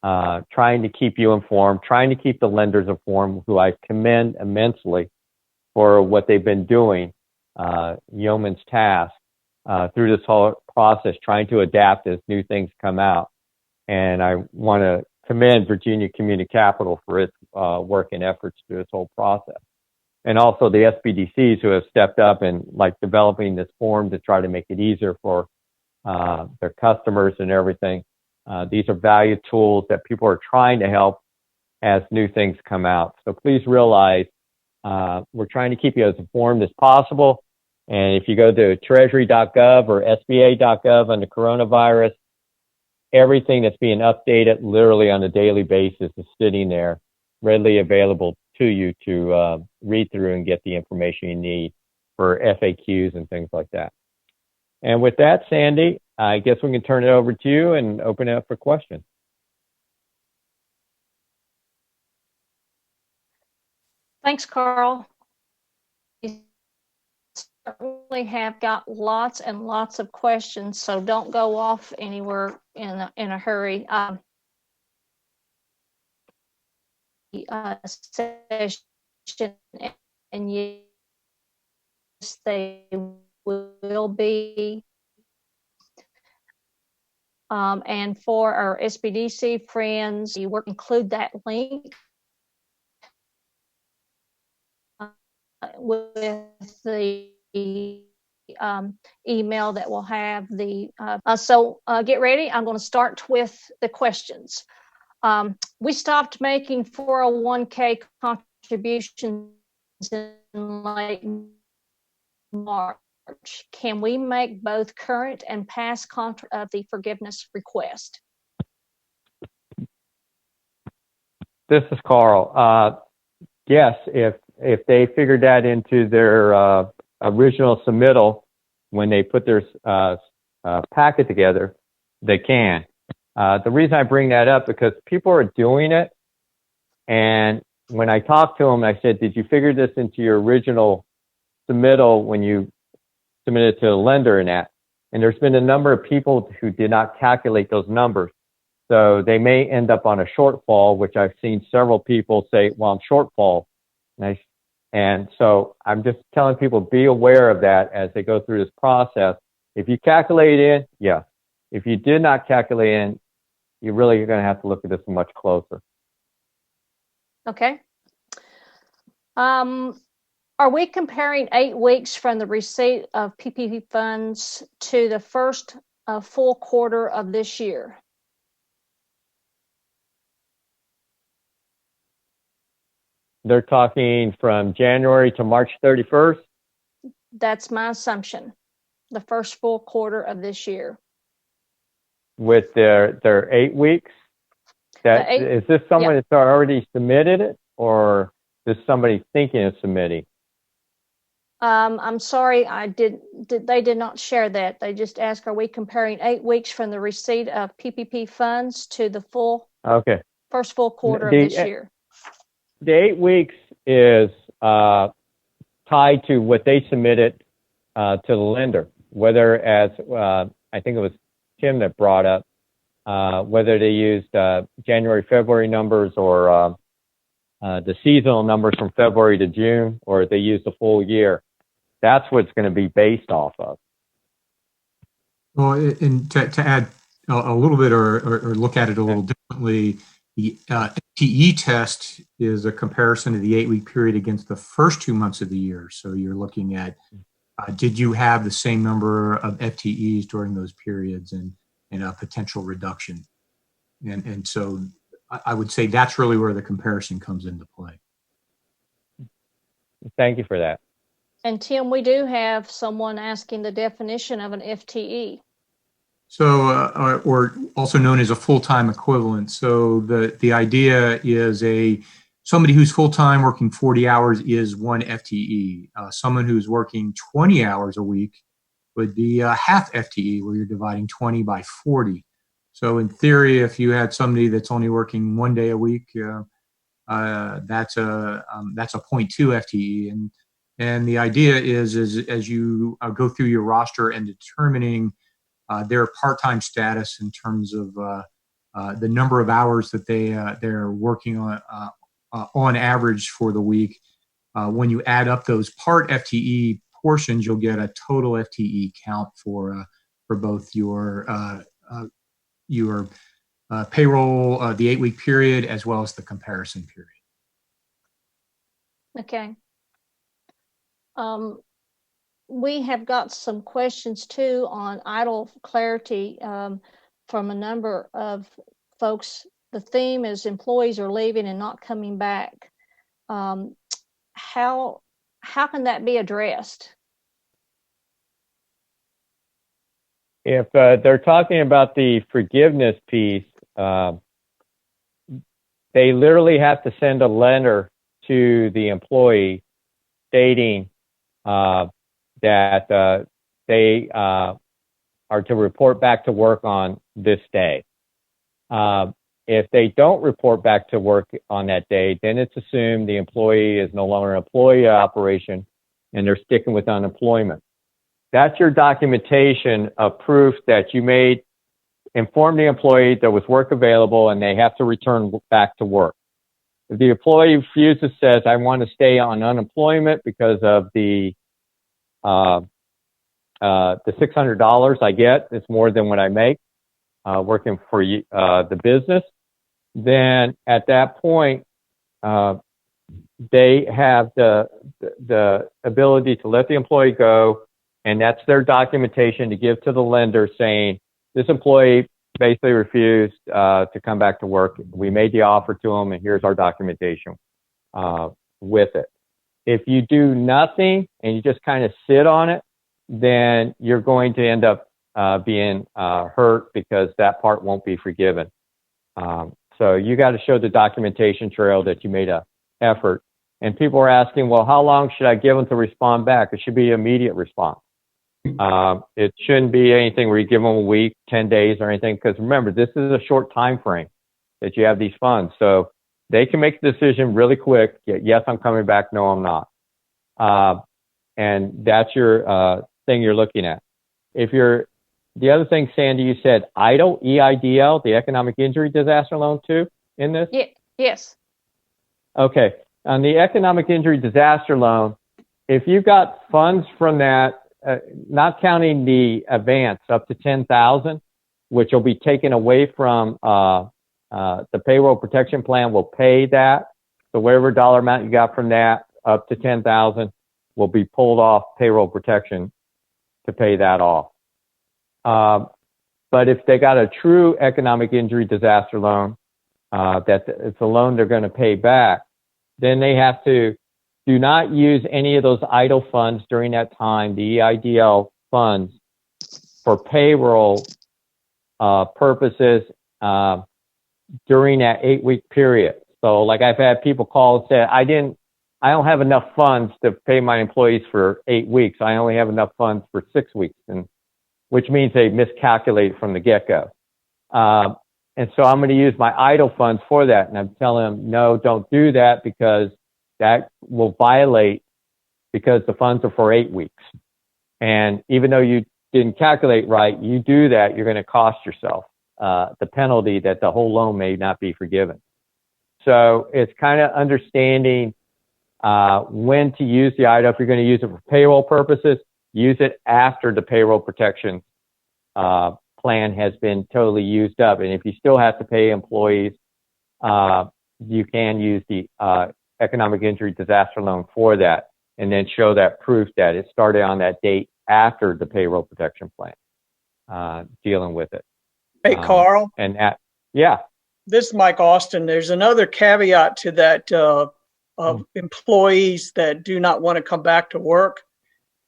trying to keep you informed, trying to keep the lenders informed, who I commend immensely for what they've been doing, yeoman's task, through this whole process, trying to adapt as new things come out. And I want to commend Virginia Community Capital for its work and efforts through this whole process. And also the SBDCs who have stepped up and like developing this form to try to make it easier for their customers and everything. These are valued tools that people are trying to help as new things come out. So please realize we're trying to keep you as informed as possible. And if you go to treasury.gov or sba.gov on the coronavirus, everything that's being updated literally on a daily basis is sitting there, readily available to you to read through and get the information you need for FAQs and things like that. And with that, Sandy, I guess we can turn it over to you and open it up for questions. Thanks, Carl. You certainly have got lots and lots of questions, so don't go off anywhere in a hurry. Session, and yes, they will be. And for our SBDC friends, you will include that link with the email that will have the. So get ready. I'm going to start with the questions. We stopped making 401k contributions in late March. Can we make both current and past the forgiveness request? This is Carl. Yes, if they figured that into their original submittal when they put their packet together, they can. The reason I bring that up because people are doing it, and when I talked to them, I said, "Did you figure this into your original submittal when you submitted to the lender and that?" And there's been a number of people who did not calculate those numbers. So they may end up on a shortfall, which I've seen several people say, well, I'm shortfall. And so I'm just telling people, be aware of that as they go through this process. If you calculate in, yeah. If you did not calculate in, you're really going to have to look at this much closer. Okay. Are we comparing 8 weeks from the receipt of PPP funds to the first full quarter of this year? They're talking from January to March 31st? That's my assumption. The first full quarter of this year. With their 8 weeks? Is this someone that's already submitted it, or is somebody thinking of submitting? I'm sorry, they did not share that. They just asked, are we comparing 8 weeks from the receipt of PPP funds to the first full quarter of this year? The 8 weeks is tied to what they submitted to the lender, whether as, I think it was Tim that brought up, whether they used January, February numbers or the seasonal numbers from February to June, or they used the full year. That's what it's going to be based off of. Well, and to add a little bit or look at it a little differently, the FTE test is a comparison of the 8-week period against the first 2 months of the year. So you're looking at, did you have the same number of FTEs during those periods and a potential reduction? And so I would say that's really where the comparison comes into play. Thank you for that. And Tim, we do have someone asking the definition of an FTE. So, or also known as a full-time equivalent. So the idea is somebody who's full-time working 40 hours is one FTE. Someone who's working 20 hours a week would be a half FTE, where you're dividing 20 by 40. So in theory, if you had somebody that's only working 1 day a week, that's a 0.2 FTE. And the idea is as you go through your roster and determining their part-time status in terms of the number of hours that they're working on average for the week. When you add up those part FTE portions, you'll get a total FTE count for both your payroll, the 8-week period, as well as the comparison period. Okay. We have got some questions too on idle clarity from a number of folks. The theme is employees are leaving and not coming back. How can that be addressed? If they're talking about the forgiveness piece, they literally have to send a letter to the employee stating that they are to report back to work on this day. If they don't report back to work on that day, then it's assumed the employee is no longer an employee operation and they're sticking with unemployment. That's your documentation of proof that you inform the employee there was work available and they have to return back to work. If the employee refuses, says, I want to stay on unemployment because of the $600 I get, it's more than what I make working for the business, then at that point, they have the ability to let the employee go, and that's their documentation to give to the lender saying, this employee basically refused to come back to work. We made the offer to him, and here's our documentation with it. If you do nothing and you just kind of sit on it, then you're going to end up being hurt because that part won't be forgiven. So you got to show the documentation trail that you made an effort. And people are asking, well, how long should I give them to respond back? It should be immediate response. It shouldn't be anything where you give them a week, 10 days or anything, because remember, this is a short time frame that you have these funds. So they can make the decision really quick. Yes, I'm coming back. No, I'm not. And that's your thing you're looking at. The other thing, Sandy, you said EIDL, EIDL, the Economic Injury Disaster Loan too, in this? Yeah, yes. Okay. On the Economic Injury Disaster Loan, if you got funds from that, not counting the advance up to $10,000, which will be taken away from the payroll protection plan, will pay that. So whatever dollar amount you got from that up to $10,000 will be pulled off payroll protection to pay that off. But if they got a true economic injury disaster loan, that it's a loan they're going to pay back, then they have to do not use any of those idle funds during that time, the EIDL funds, for payroll purposes during that 8-week period. So like I've had people call and say, I don't have enough funds to pay my employees for 8 weeks. I only have enough funds for 6 weeks, and which means they miscalculate from the get-go. And so I'm going to use my idle funds for that. And I'm telling them, no, don't do that, because that will violate, because the funds are for 8 weeks. And even though you didn't calculate right, you do that, you're going to cost yourself the penalty that the whole loan may not be forgiven. So it's kind of understanding when to use the idle. If you're going to use it for payroll purposes, use it after the payroll protection plan has been totally used up. And if you still have to pay employees, you can use the economic injury disaster loan for that, and then show that proof that it started on that date after the payroll protection plan, dealing with it. Hey, Carl. And that, yeah. This is Mike Austin. There's another caveat to that of employees that do not want to come back to work.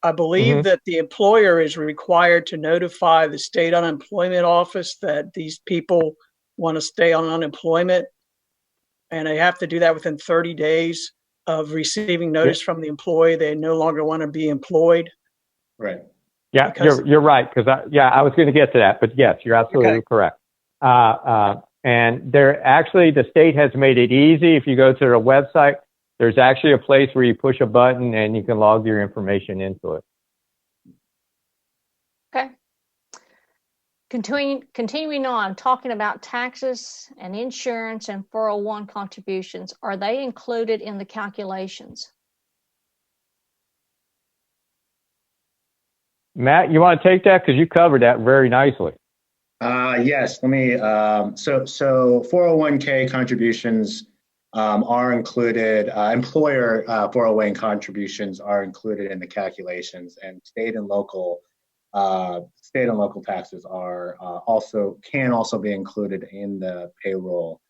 I believe that the employer is required to notify the state unemployment office that these people want to stay on unemployment. And they have to do that within 30 days of receiving notice from the employee they no longer want to be employed. Right. Yeah, Because- you're right. Because I was going to get to that, but yes, you're absolutely correct. And the state has made it easy. If you go to their website, there's actually a place where you push a button and you can log your information into it. Okay. Continuing on, talking about taxes and insurance and 401 contributions, are they included in the calculations? Matt, you want to take that? Because you covered that very nicely. Yes, let me, so 401k contributions are included, employer 401 contributions are included in the calculations, and state and local taxes are can also be included in the payroll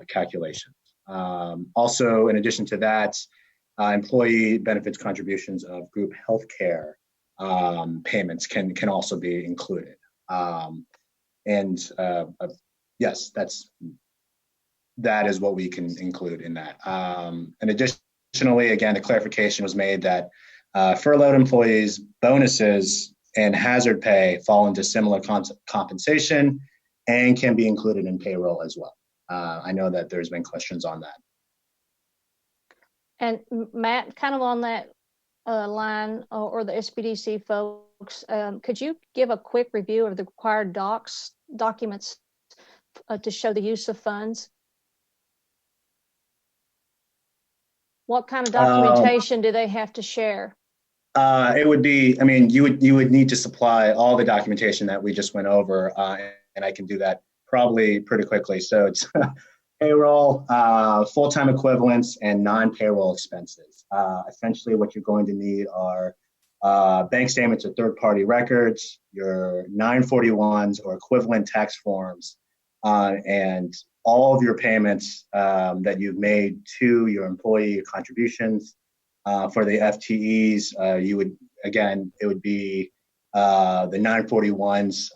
calculations. Also, in addition to that, employee benefits contributions of group healthcare payments can also be included. Yes, that is what we can include in that. And additionally, again, the clarification was made that furloughed employees, bonuses, and hazard pay fall into similar compensation and can be included in payroll as well. I know that there's been questions on that. And Matt, kind of on that line, or the SBDC folks, could you give a quick review of the required documents to show the use of funds? What kind of documentation do they have to share? It would be, I mean, you would need to supply all the documentation that we just went over, and I can do that probably pretty quickly. So it's payroll, full-time equivalents, and non-payroll expenses. Essentially, what you're going to need are bank statements or third-party records, your 941s or equivalent tax forms, and all of your payments that you've made to your employee contributions. For the FTEs, it would be the 941s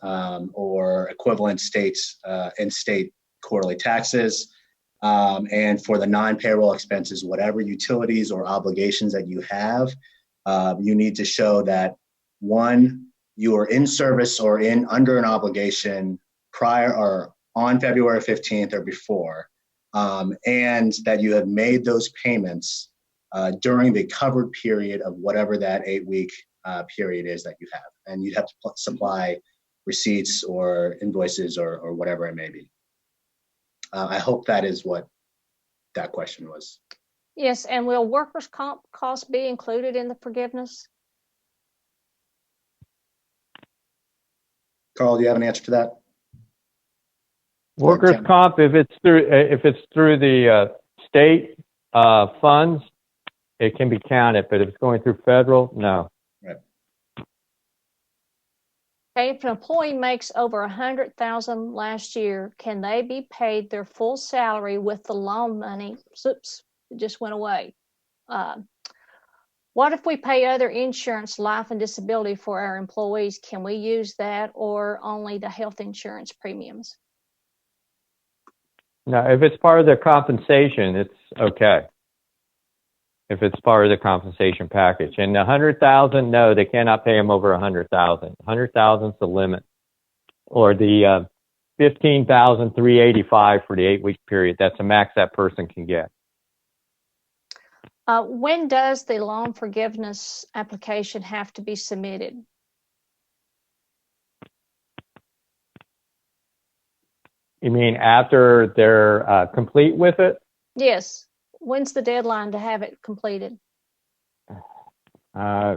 or equivalent states and state quarterly taxes. And for the non-payroll expenses, whatever utilities or obligations that you have, you need to show that, one, you are in service or under an obligation prior or on February 15th or before, and that you have made those payments during the covered period of whatever that 8-week period is that you have. And you'd have to supply receipts or invoices or whatever it may be. I hope that is what that question was. Yes, and will workers' comp costs be included in the forgiveness? Carl, do you have an answer to that? Workers' comp, if it's through the state funds, it can be counted, but if it's going through federal, no. Right. Okay, if an employee makes over $100,000 last year, can they be paid their full salary with the loan money? Oops, it just went away. What if we pay other insurance, life and disability for our employees? Can we use that, or only the health insurance premiums? No, if it's part of their compensation, it's okay. If it's part of the compensation package. And 100,000, no, they cannot pay them over 100,000. 100,000 is the limit. Or the 15,385 for the 8-week period. That's the max that person can get. When does the loan forgiveness application have to be submitted? You mean after they're complete with it? Yes. When's the deadline to have it completed? I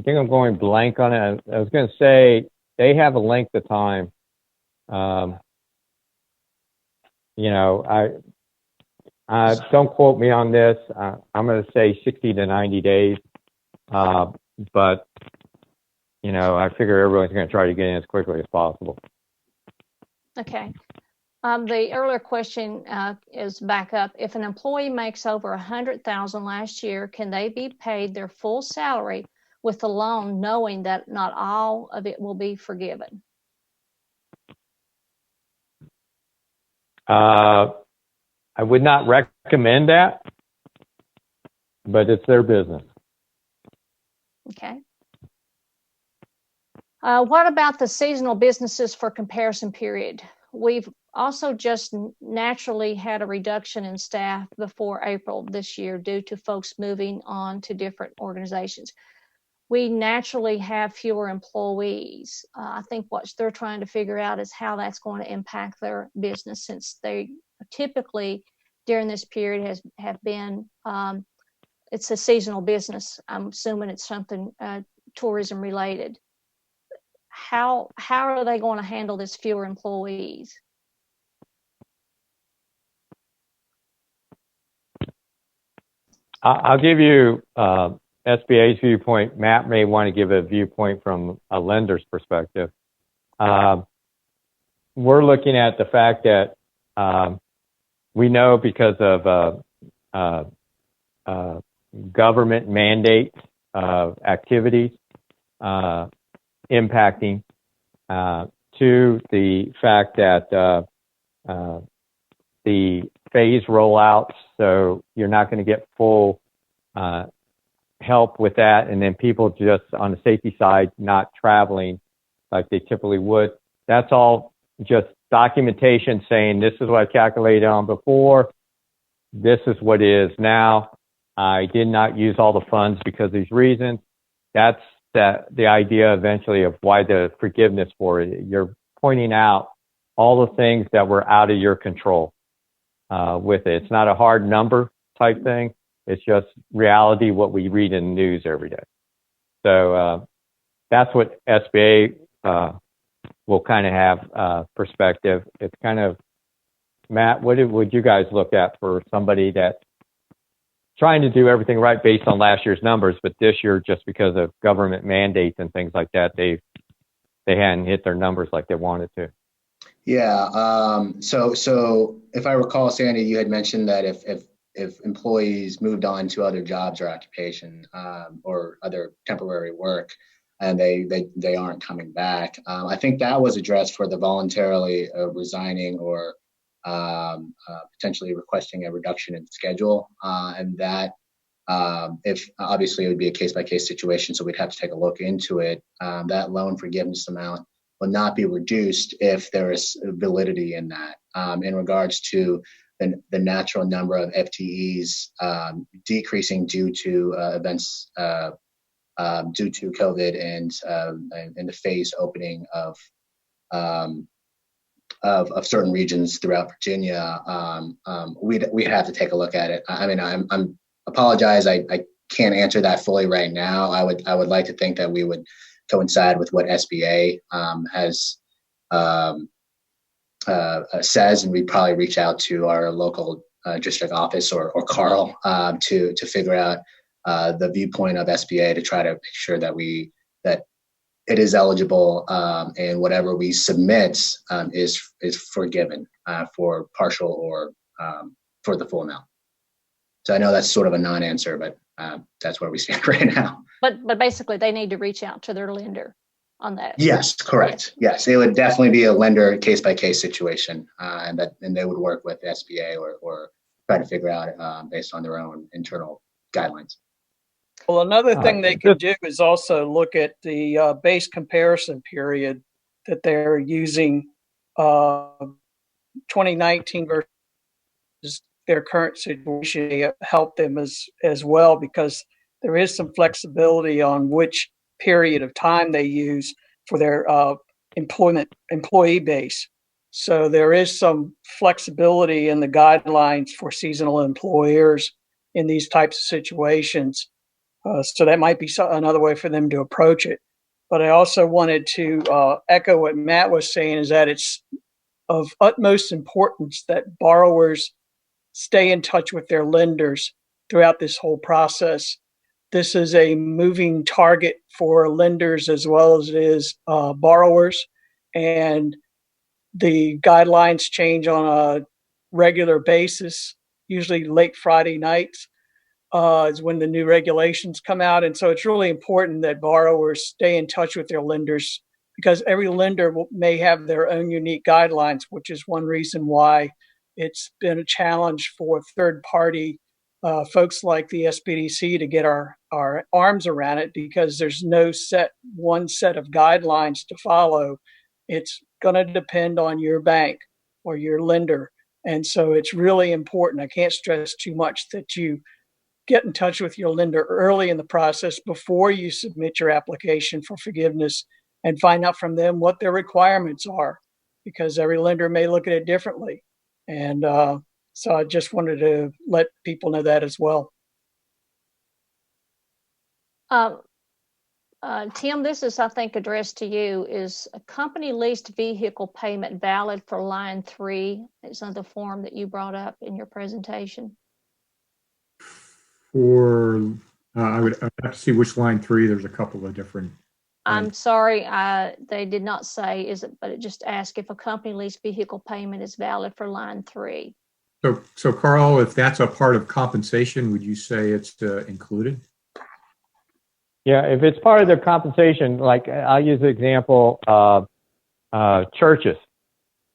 think I'm going blank on it. I was going to say they have a length of time. Don't quote me on this. I'm going to say 60 to 90 days. But, I figure everyone's going to try to get in as quickly as possible. Okay. The earlier question is back up. If an employee makes over $100,000 last year, can they be paid their full salary with the loan, knowing that not all of it will be forgiven? I would not recommend that, but it's their business. Okay. What about the seasonal businesses for comparison period? We've also just naturally had a reduction in staff before April this year due to folks moving on to different organizations. We naturally have fewer employees. I think what they're trying to figure out is how that's going to impact their business, since they typically during this period have been, it's a seasonal business. I'm assuming it's something tourism related. How are they going to handle this fewer employees? I'll give you SBA's viewpoint. Matt may want to give a viewpoint from a lender's perspective. We're looking at the fact that we know because of government mandates of activities impacting to the fact that the phase rollouts, so you're not going to get full help with that, and then people just on the safety side not traveling like they typically would. That's all just documentation saying this is what I calculated on before, this is what it is now. I did not use all the funds because of these reasons. That's the idea eventually of why the forgiveness for it. You're pointing out all the things that were out of your control with it. It's not a hard number type thing. It's just reality, what we read in the news every day. So that's what SBA will kind of have perspective. It's kind of, Matt, what would you guys look at for somebody that's trying to do everything right based on last year's numbers, but this year, just because of government mandates and things like that, they hadn't hit their numbers like they wanted to? Yeah. So if I recall, Sandy, you had mentioned that if employees moved on to other jobs or occupation or other temporary work, and they aren't coming back, I think that was addressed for the voluntarily resigning or potentially requesting a reduction in schedule, and that if obviously it would be a case-by-case situation, so we'd have to take a look into it. That loan forgiveness amount will not be reduced if there is validity in that. In regards to the natural number of FTEs decreasing due to events due to COVID and the phased opening of certain regions throughout Virginia, we'd have to take a look at it. I mean, I'm apologize. I can't answer that fully right now. I would like to think that we would coincide with what SBA has says, and we'd probably reach out to our local district office or Carl to figure out the viewpoint of SBA to try to make sure that that it is eligible, and whatever we submit is forgiven for partial or for the full amount. So I know that's sort of a non-answer, but that's where we stand right now. But basically, they need to reach out to their lender on that. Yes, correct. Yes, it would definitely be a lender case-by-case situation, and they would work with SBA or try to figure out based on their own internal guidelines. Well, another thing they could do is also look at the base comparison period that they're using 2019 versus their current situation to help them as well, because there is some flexibility on which period of time they use for their employee base. So there is some flexibility in the guidelines for seasonal employers in these types of situations. So that might be another way for them to approach it. But I also wanted to echo what Matt was saying, is that it's of utmost importance that borrowers stay in touch with their lenders throughout this whole process. This is a moving target for lenders as well as it is borrowers, and the guidelines change on a regular basis, usually late Friday nights. is when the new regulations come out. And so it's really important that borrowers stay in touch with their lenders, because every lender may have their own unique guidelines, which is one reason why it's been a challenge for third-party folks like the SBDC to get our arms around it, because there's no one set of guidelines to follow. It's going to depend on your bank or your lender. And so it's really important. I can't stress too much that you get in touch with your lender early in the process before you submit your application for forgiveness, and find out from them what their requirements are, because every lender may look at it differently. And so I just wanted to let people know that as well. Tim, this is, I think, addressed to you. Is a company leased vehicle payment valid for line 3? It's on the form that you brought up in your presentation. For I would have to see which line 3. There's a couple of different. I'm sorry, they did not say is it, but it just asked if a company leased vehicle payment is valid for line 3. So Carl, if that's a part of compensation, would you say it's included? Yeah, if it's part of their compensation, like I'll use the example of churches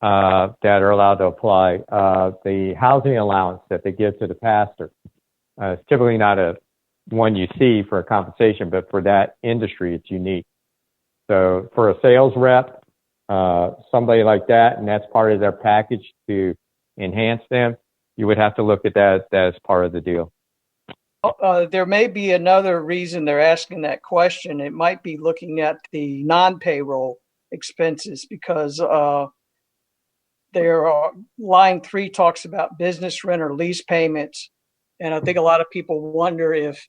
that are allowed to apply the housing allowance that they give to the pastor. It's typically not a one you see for a compensation, but for that industry, it's unique. So for a sales rep, somebody like that, and that's part of their package to enhance them, you would have to look at that as part of the deal. There may be another reason they're asking that question. It might be looking at the non-payroll expenses, because there are line 3 talks about business rent or lease payments. And I think a lot of people wonder if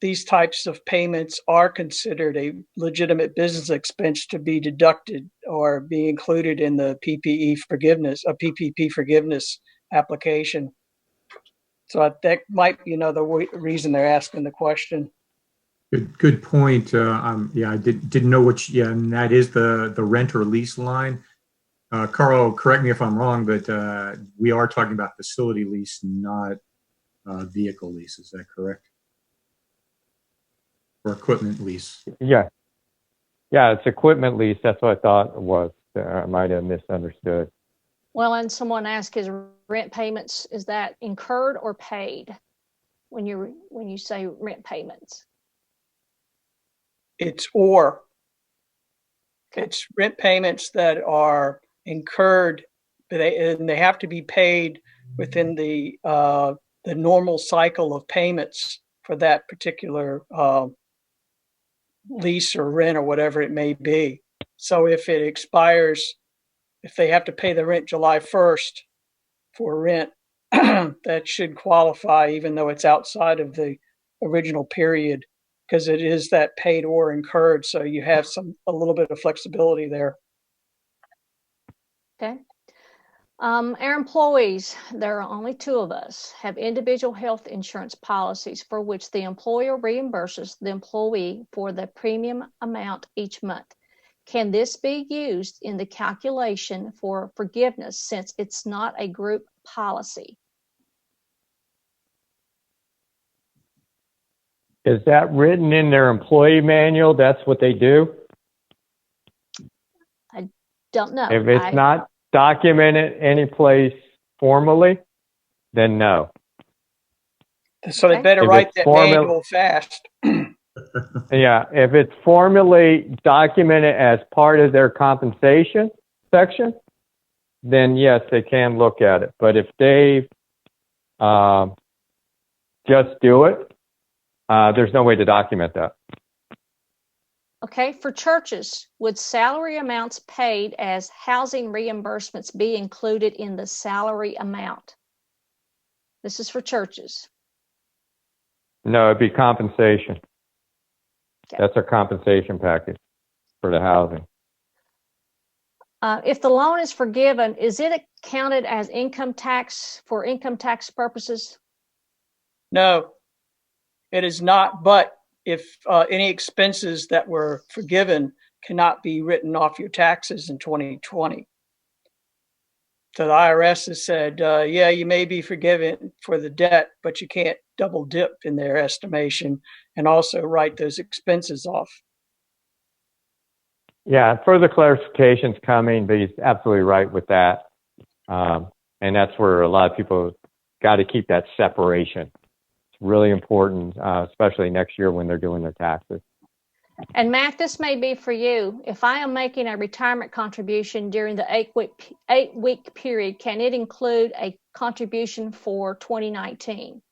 these types of payments are considered a legitimate business expense to be deducted or be included in the PPP forgiveness application. So that might be another reason they're asking the question. Good point. Yeah, I didn't know which. Yeah, and that is the rent or lease line. Carl, correct me if I'm wrong, but we are talking about facility lease, not vehicle lease. Is that correct? Or equipment lease? Yeah, it's equipment lease. That's what I thought it was. I might have misunderstood. Well, and someone asked, is rent payments, is that incurred or paid when you say rent payments? It's rent payments that are incurred, and they have to be paid within the normal cycle of payments for that particular lease or rent or whatever it may be. So if it expires, if they have to pay the rent July 1st for rent, that should qualify, even though it's outside of the original period, because it is that paid or incurred. So you have a little bit of flexibility there. Okay. Our employees, there are only 2 of us, have individual health insurance policies for which the employer reimburses the employee for the premium amount each month. Can this be used in the calculation for forgiveness since it's not a group policy? Is that written in their employee manual? That's what they do? I don't know. If it's not documented any place formally, then no. So they better write that manual fast. Yeah, if it's formally documented as part of their compensation section, then yes, they can look at it. But if they just do it, there's no way to document that. Okay, for churches, would salary amounts paid as housing reimbursements be included in the salary amount? This is for churches. No, it'd be compensation. Okay. That's a compensation package for the housing. If the loan is forgiven, is it counted as income tax for income tax purposes? No, it is not. But if any expenses that were forgiven cannot be written off your taxes in 2020. the IRS has said, yeah, you may be forgiven for the debt, but you can't double dip in their estimation and also write those expenses off. Yeah, further clarification's coming, but he's absolutely right with that. And that's where a lot of people got to keep that separation. It's really important, especially next year when they're doing their taxes. And Matt, this may be for you. If I am making a retirement contribution during the eight-week period, can it include a contribution for 2019?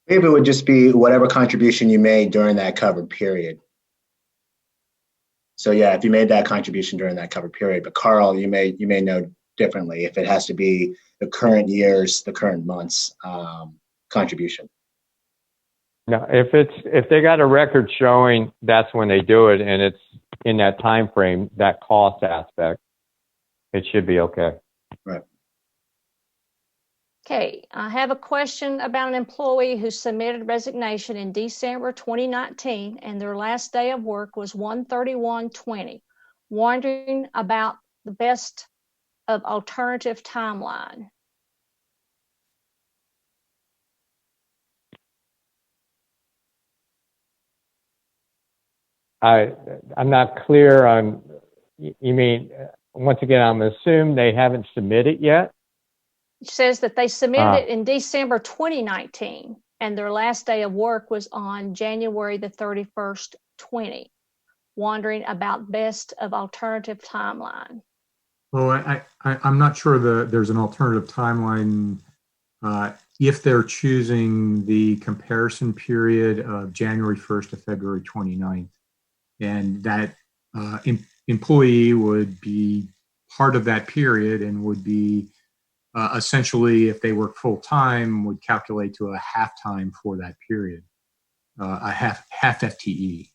Maybe it would just be whatever contribution you made during that covered period. So yeah, if you made that contribution during that covered period, but Carl, you may know differently if it has to be the current year's, the current month's contribution. No, if they got a record showing that's when they do it and it's in that time frame, that cost aspect, it should be okay. Right. Okay, I have a question about an employee who submitted resignation in December 2019 and their last day of work was 1/31/20. Wondering about the best of alternative timeline. I'm not clear on, you mean, once again, I'm assuming they haven't submitted yet? It says that they submitted it in December 2019 and their last day of work was on January the 31st, 20. Wondering about best of alternative timeline. Well, I'm not sure there's an alternative timeline if they're choosing the comparison period of January 1st to February 29th. And that employee would be part of that period and would be essentially, if they work full time, would calculate to a half time for that period, a half FTE.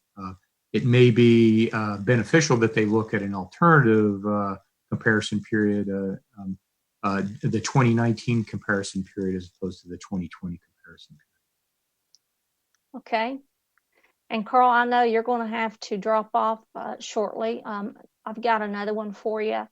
It may be beneficial that they look at an alternative comparison period, the 2019 comparison period as opposed to the 2020 comparison period. Okay. And Carl, I know you're going to have to drop off shortly. I've got another one for you.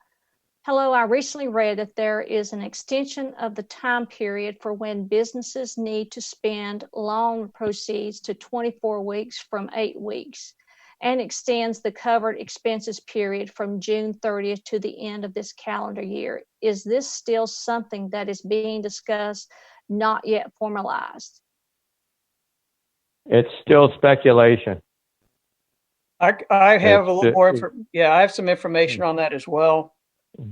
Hello, I recently read that there is an extension of the time period for when businesses need to spend loan proceeds to 24 weeks from 8 weeks and extends the covered expenses period from June 30th to the end of this calendar year. Is this still something that is being discussed, not yet formalized? It's still speculation. I have a little more. Yeah, I have some information on that as well.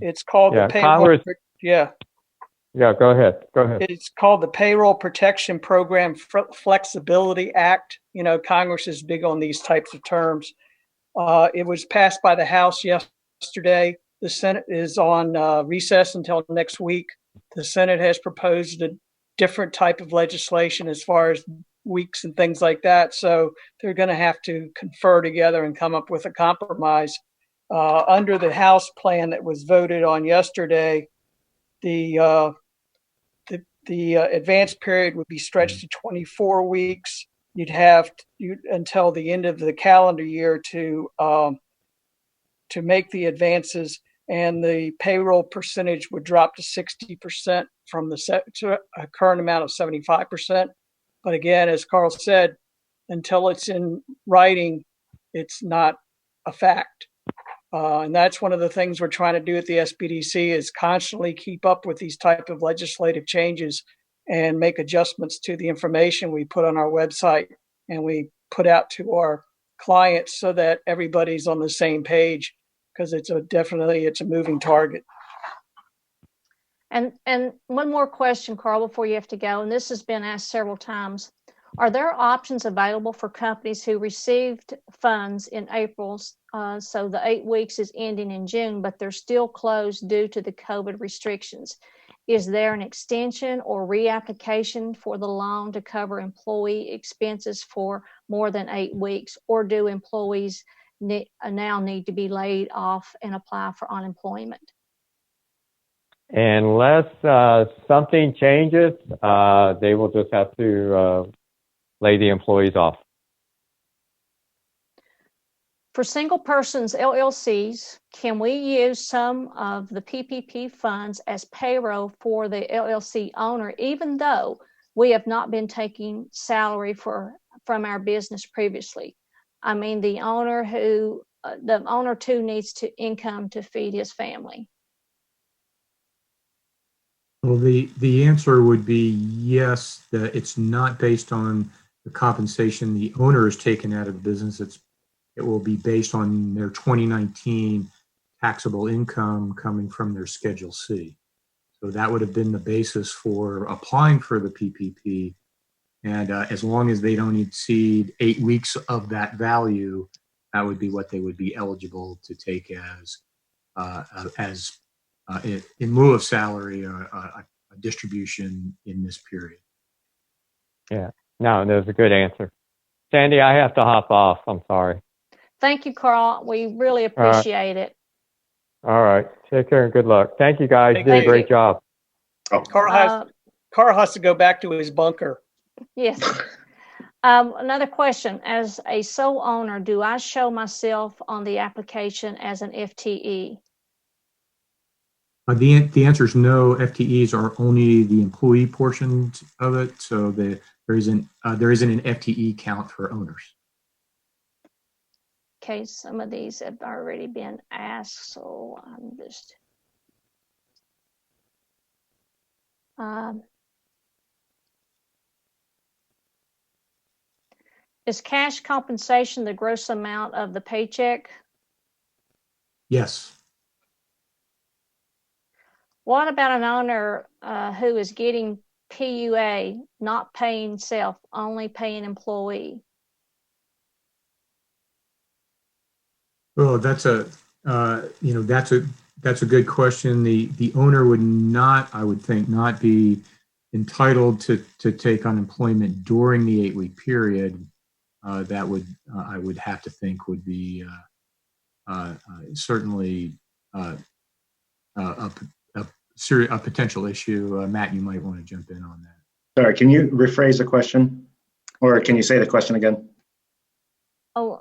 It's called the payroll. Congress. Yeah. Yeah, go ahead. It's called the Payroll Protection Program Flexibility Act. You know, Congress is big on these types of terms. It was passed by the House yesterday. The Senate is on recess until next week. The Senate has proposed a different type of legislation as far as weeks and things like that. So they're going to have to confer together and come up with a compromise. Under the House plan that was voted on yesterday, the advance period would be stretched to 24 weeks. You'd have until the end of the calendar year to make the advances, and the payroll percentage would drop to 60% from the current amount of 75%. But again, as Carl said, until it's in writing, it's not a fact. And that's one of the things we're trying to do at the SBDC is constantly keep up with these type of legislative changes and make adjustments to the information we put on our website and we put out to our clients so that everybody's on the same page, because it's a moving target. And one more question, Carl, before you have to go, and this has been asked several times. Are there options available for companies who received funds in April, so the 8 weeks is ending in June, but they're still closed due to the COVID restrictions? Is there an extension or reapplication for the loan to cover employee expenses for more than 8 weeks, or do employees now need to be laid off and apply for unemployment? Unless something changes, they will just have to lay the employees off. For single persons LLCs, can we use some of the PPP funds as payroll for the LLC owner, even though we have not been taking salary from our business previously? I mean, the owner too needs income to feed his family. Well, the answer would be yes, that it's not based on the compensation the owner is taken out of the business. It will be based on their 2019 taxable income coming from their Schedule C. So that would have been the basis for applying for the PPP. And as long as they don't exceed 8 weeks of that value, that would be what they would be eligible to take as in lieu of salary, a distribution in this period. Yeah, no, that was a good answer. Sandy, I have to hop off. I'm sorry. Thank you, Carl. We really appreciate it. All right. Take care and good luck. Thank you, guys. You did a great job. Carl has to go back to his bunker. Yes. Another question. As a sole owner, do I show myself on the application as an FTE? The answer is no. FTEs are only the employee portion of it, so there isn't an FTE count for owners. Okay, some of these have already been asked, so I'm just is cash compensation the gross amount of the paycheck? Yes. What about an owner who is getting PUA, not paying self, only paying employee? Well, that's a good question. The owner would not, I would think, not be entitled to take unemployment during the 8-week period. That would I would have to think would be certainly a potential issue. Matt, you might want to jump in on that. Sorry, can you rephrase the question? Or can you say the question again? Oh,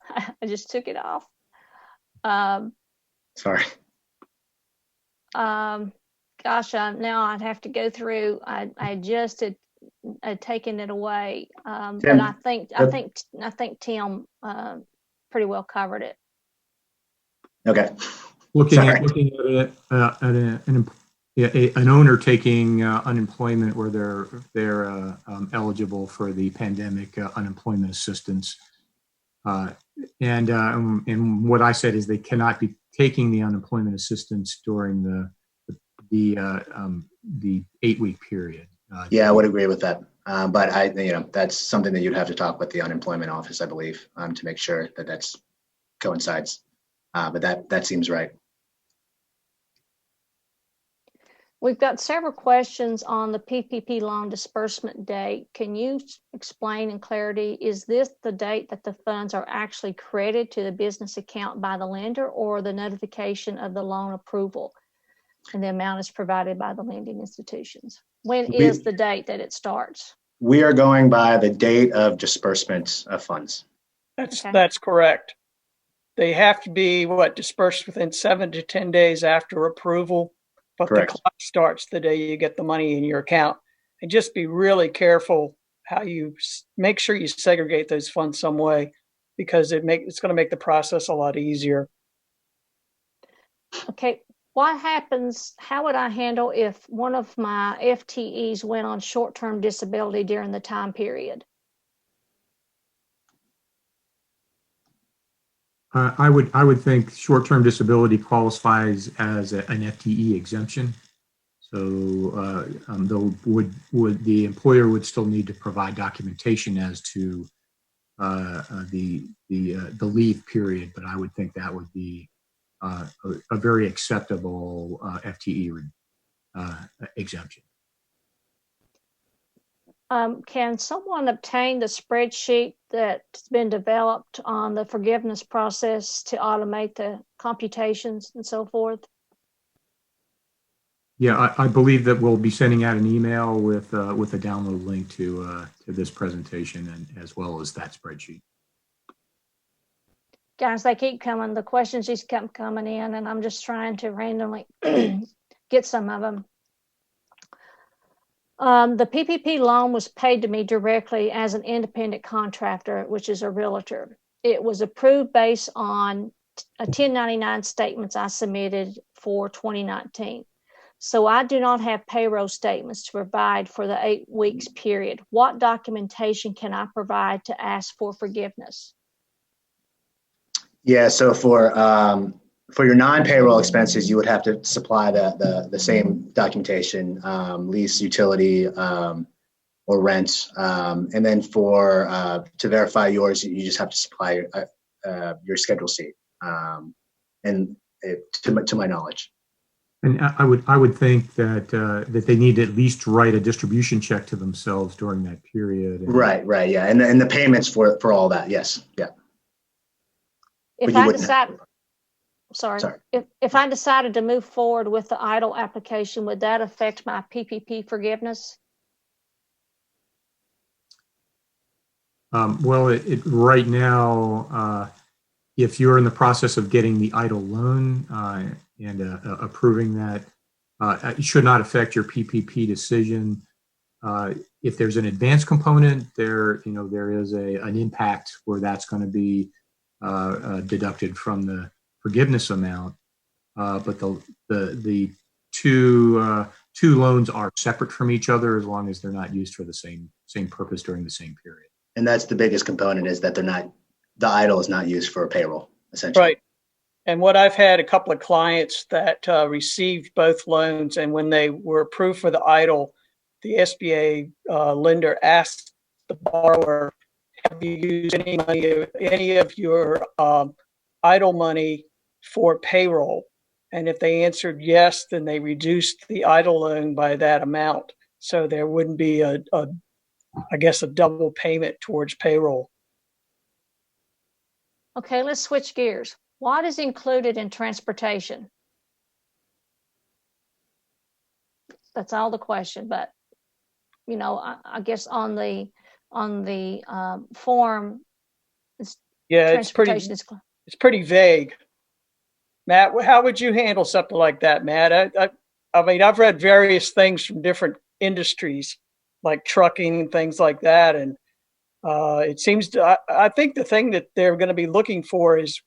I just took it off. Sorry. Gosh, now I'd have to go through. I just had taken it away, but I think Tim pretty well covered it. Okay. Looking at it, an owner taking unemployment where they're eligible for the pandemic unemployment assistance, and what I said is they cannot be taking the unemployment assistance during the 8-week period. Yeah, I would agree with that. But that's something that you'd have to talk with the unemployment office, I believe, to make sure that that's coincides. But that seems right. We've got several questions on the PPP loan disbursement date. Can you explain in clarity, is this the date that the funds are actually credited to the business account by the lender, or the notification of the loan approval and the amount is provided by the lending institutions? When is the date that it starts? We are going by the date of disbursement of funds. That's correct. They have to be dispersed within 7 to 10 days after approval, but Correct. The clock starts the day you get the money in your account. And just be really careful how you make sure you segregate those funds some way, because it's going to make the process a lot easier. Okay, how would I handle if one of my FTEs went on short-term disability during the time period? I would think short-term disability qualifies as an FTE exemption. So the employer would still need to provide documentation as to the leave period, but I would think that would be a very acceptable FTE exemption. Can someone obtain the spreadsheet that's been developed on the forgiveness process to automate the computations and so forth? Yeah, I believe that we'll be sending out an email with a download link to this presentation, and as well as that spreadsheet. Guys, they keep coming. The questions just keep coming in, and I'm just trying to randomly get some of them. The PPP loan was paid to me directly as an independent contractor, which is a realtor. It was approved based on a 1099 statements I submitted for 2019. So I do not have payroll statements to provide for the 8 weeks period. What documentation can I provide to ask for forgiveness? Yeah, so for your non-payroll expenses, you would have to supply the same documentation, lease, utility, or rent. And then for to verify yours, you just have to supply your Schedule C, and to my knowledge. And I would think that that they need to at least write a distribution check to themselves during that period. Right, yeah, and the payments for all that, yes, yeah. If I decide, sorry. If I decided to move forward with the EIDL application, would that affect my PPP forgiveness? Well, right now, if you're in the process of getting the EIDL loan and approving that, it should not affect your PPP decision. If there's an advance component, there is an impact where that's going to be deducted from the forgiveness amount. But the two loans are separate from each other as long as they're not used for the same purpose during the same period. And that's the biggest component, is that the EIDL is not used for payroll, essentially. Right. And what I've had a couple of clients that received both loans, and when they were approved for the EIDL, the SBA lender asked the borrower, have you used any of your EIDL money for payroll? And if they answered yes, then they reduced the EIDL loan by that amount. So there wouldn't be a double payment towards payroll. Okay, let's switch gears. What is included in transportation? That's all the question, but I guess on the form, it's pretty vague. Matt, how would you handle something like that, Matt? I mean, I've read various things from different industries, like trucking and things like that, and it seems to. I think the thing that they're going to be looking for is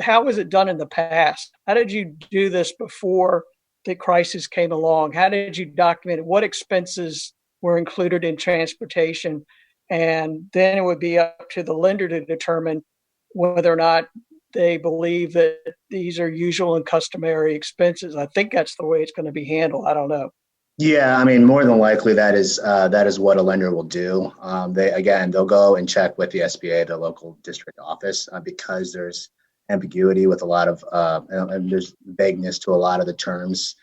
how was it done in the past? How did you do this before the crisis came along? How did you document it? What expenses were included in transportation? And then it would be up to the lender to determine whether or not they believe that these are usual and customary expenses. I think that's the way it's going to be handled. I don't know. Yeah, I mean, more than likely that is what a lender will do. They'll go and check with the SBA, the local district office, because there's ambiguity with a lot of and there's vagueness to a lot of the terms.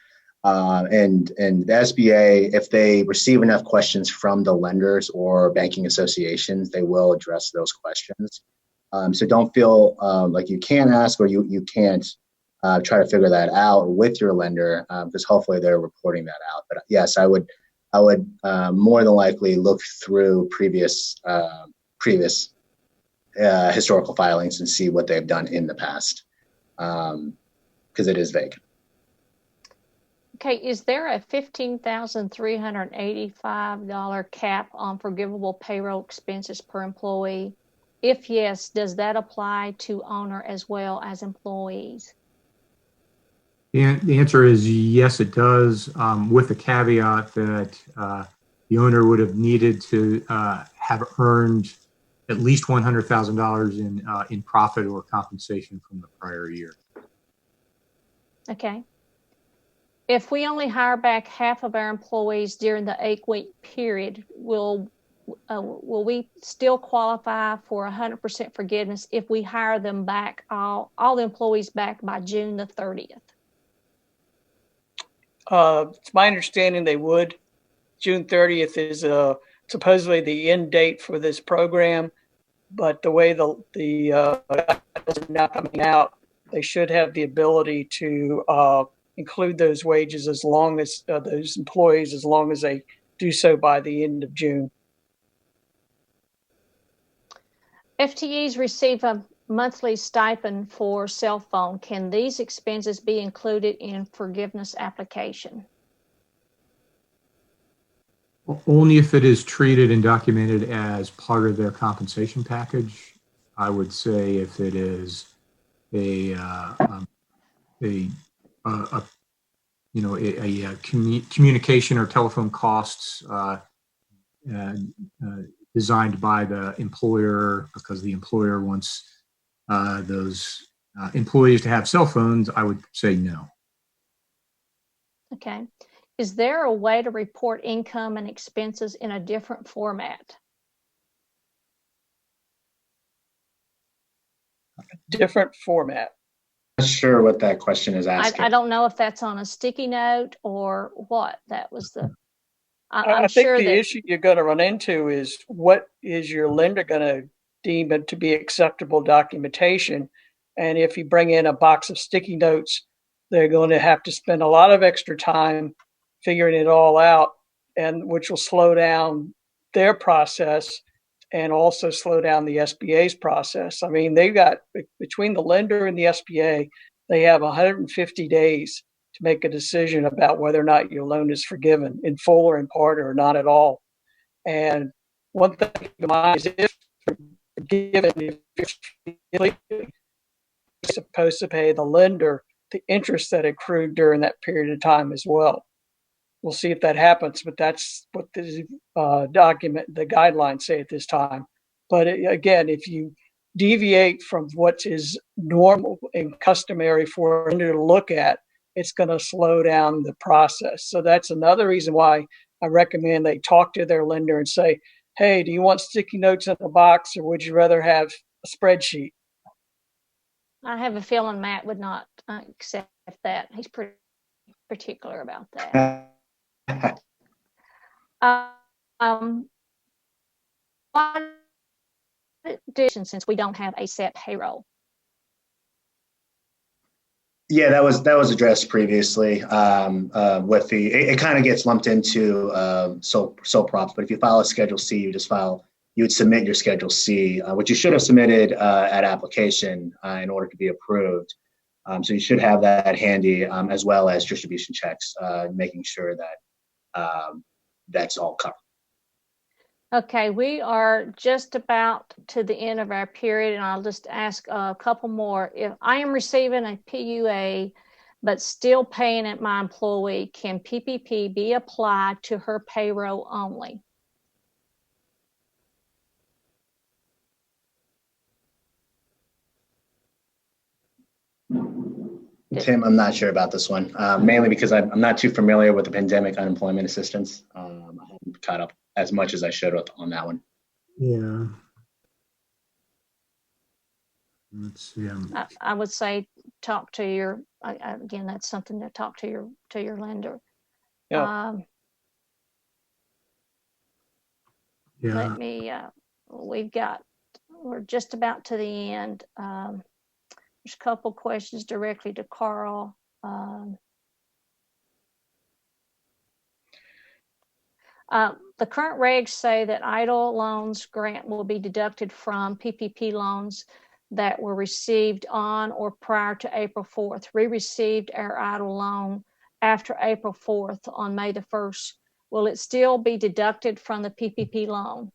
And the SBA, if they receive enough questions from the lenders or banking associations, they will address those questions. So don't feel like you can't ask or you can't try to figure that out with your lender, because hopefully they're reporting that out. But yes, I would more than likely look through previous historical filings and see what they've done in the past, because it is vague. Okay, is there a $15,385 cap on forgivable payroll expenses per employee? If yes, does that apply to owner as well as employees? The answer is yes, it does, with the caveat that the owner would have needed to have earned at least $100,000 in profit or compensation from the prior year. Okay. If we only hire back half of our employees during the 8-week period, will we still qualify for 100% forgiveness if we hire them back, all the employees back by June the 30th? It's my understanding they would. June 30th is supposedly the end date for this program, but the way the guidelines are now coming out, they should have the ability to include those wages as long as those employees, as long as they do so by the end of June. FTEs receive a monthly stipend for cell phone, can these expenses be included in forgiveness application? Only if it is treated and documented as part of their compensation package. I would say if it is a communication or telephone costs designed by the employer because the employer wants those employees to have cell phones, I would say no. Okay. Is there a way to report income and expenses in a different format? Different format. Not sure what that question is asking. I don't know if that's on a sticky note or what. That was the. I think the issue you're going to run into is what is your lender going to deem it to be acceptable documentation? And if you bring in a box of sticky notes, they're going to have to spend a lot of extra time figuring it all out, and which will slow down their process and also slow down the SBA's process. I mean, they've got, between the lender and the SBA, they have 150 days to make a decision about whether or not your loan is forgiven in full or in part or not at all. And one thing to keep in mind is if forgiven, you're supposed to pay the lender the interest that accrued during that period of time as well. We'll see if that happens, but that's what the the guidelines say at this time. But again, if you deviate from what is normal and customary for a lender to look at, it's going to slow down the process. So that's another reason why I recommend they talk to their lender and say, hey, do you want sticky notes in the box or would you rather have a spreadsheet? I have a feeling Matt would not accept that. He's pretty particular about that. What addition since we don't have a set payroll? Yeah, that was addressed previously with the, it kind of gets lumped into sole props, but if you file a Schedule C, you would submit your Schedule C, which you should have submitted at application in order to be approved. So you should have that handy, as well as distribution checks, making sure that that's all covered. Okay, we are just about to the end of our period, and I'll just ask a couple more. If I am receiving a PUA but still paying at my employee, can PPP be applied to her payroll only? Tim, I'm not sure about this one, mainly because I'm not too familiar with the pandemic unemployment assistance. I haven't caught up as much as I should on that one. Yeah. Let's see. I would say talk to your, again, that's something to talk to your lender. Yeah. Let me, we're just about to the end. There's a couple questions directly to Carl. The current regs say that idle loans grant will be deducted from PPP loans that were received on or prior to April 4th. We received our idle loan after April 4th on May the 1st. Will it still be deducted from the PPP loan?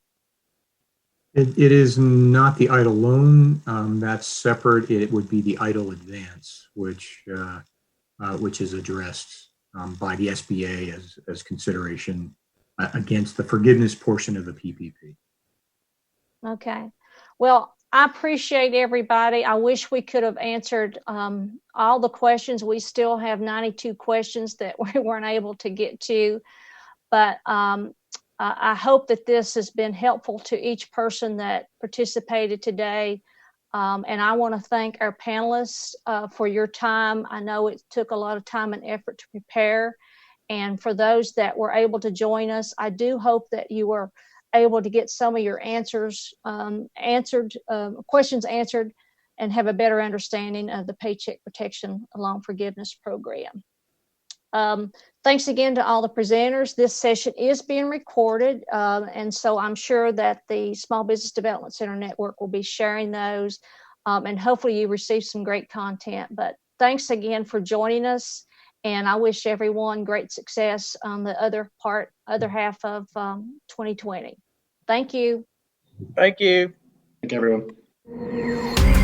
It is not the idle loan. That's separate. It would be the idle advance, which is addressed by the SBA as consideration against the forgiveness portion of the PPP. Okay. Well, I appreciate everybody. I wish we could have answered all the questions. We still have 92 questions that we weren't able to get to, but I hope that this has been helpful to each person that participated today. And I want to thank our panelists for your time. I know it took a lot of time and effort to prepare. And for those that were able to join us, I do hope that you were able to get some of your questions answered and have a better understanding of the Paycheck Protection Loan Forgiveness Program. Thanks again to all the presenters. This session is being recorded, and so I'm sure that the Small Business Development Center Network will be sharing those and hopefully you receive some great content. But thanks again for joining us, and I wish everyone great success on the other half of 2020. Thank you. Thank you. Thank you, everyone.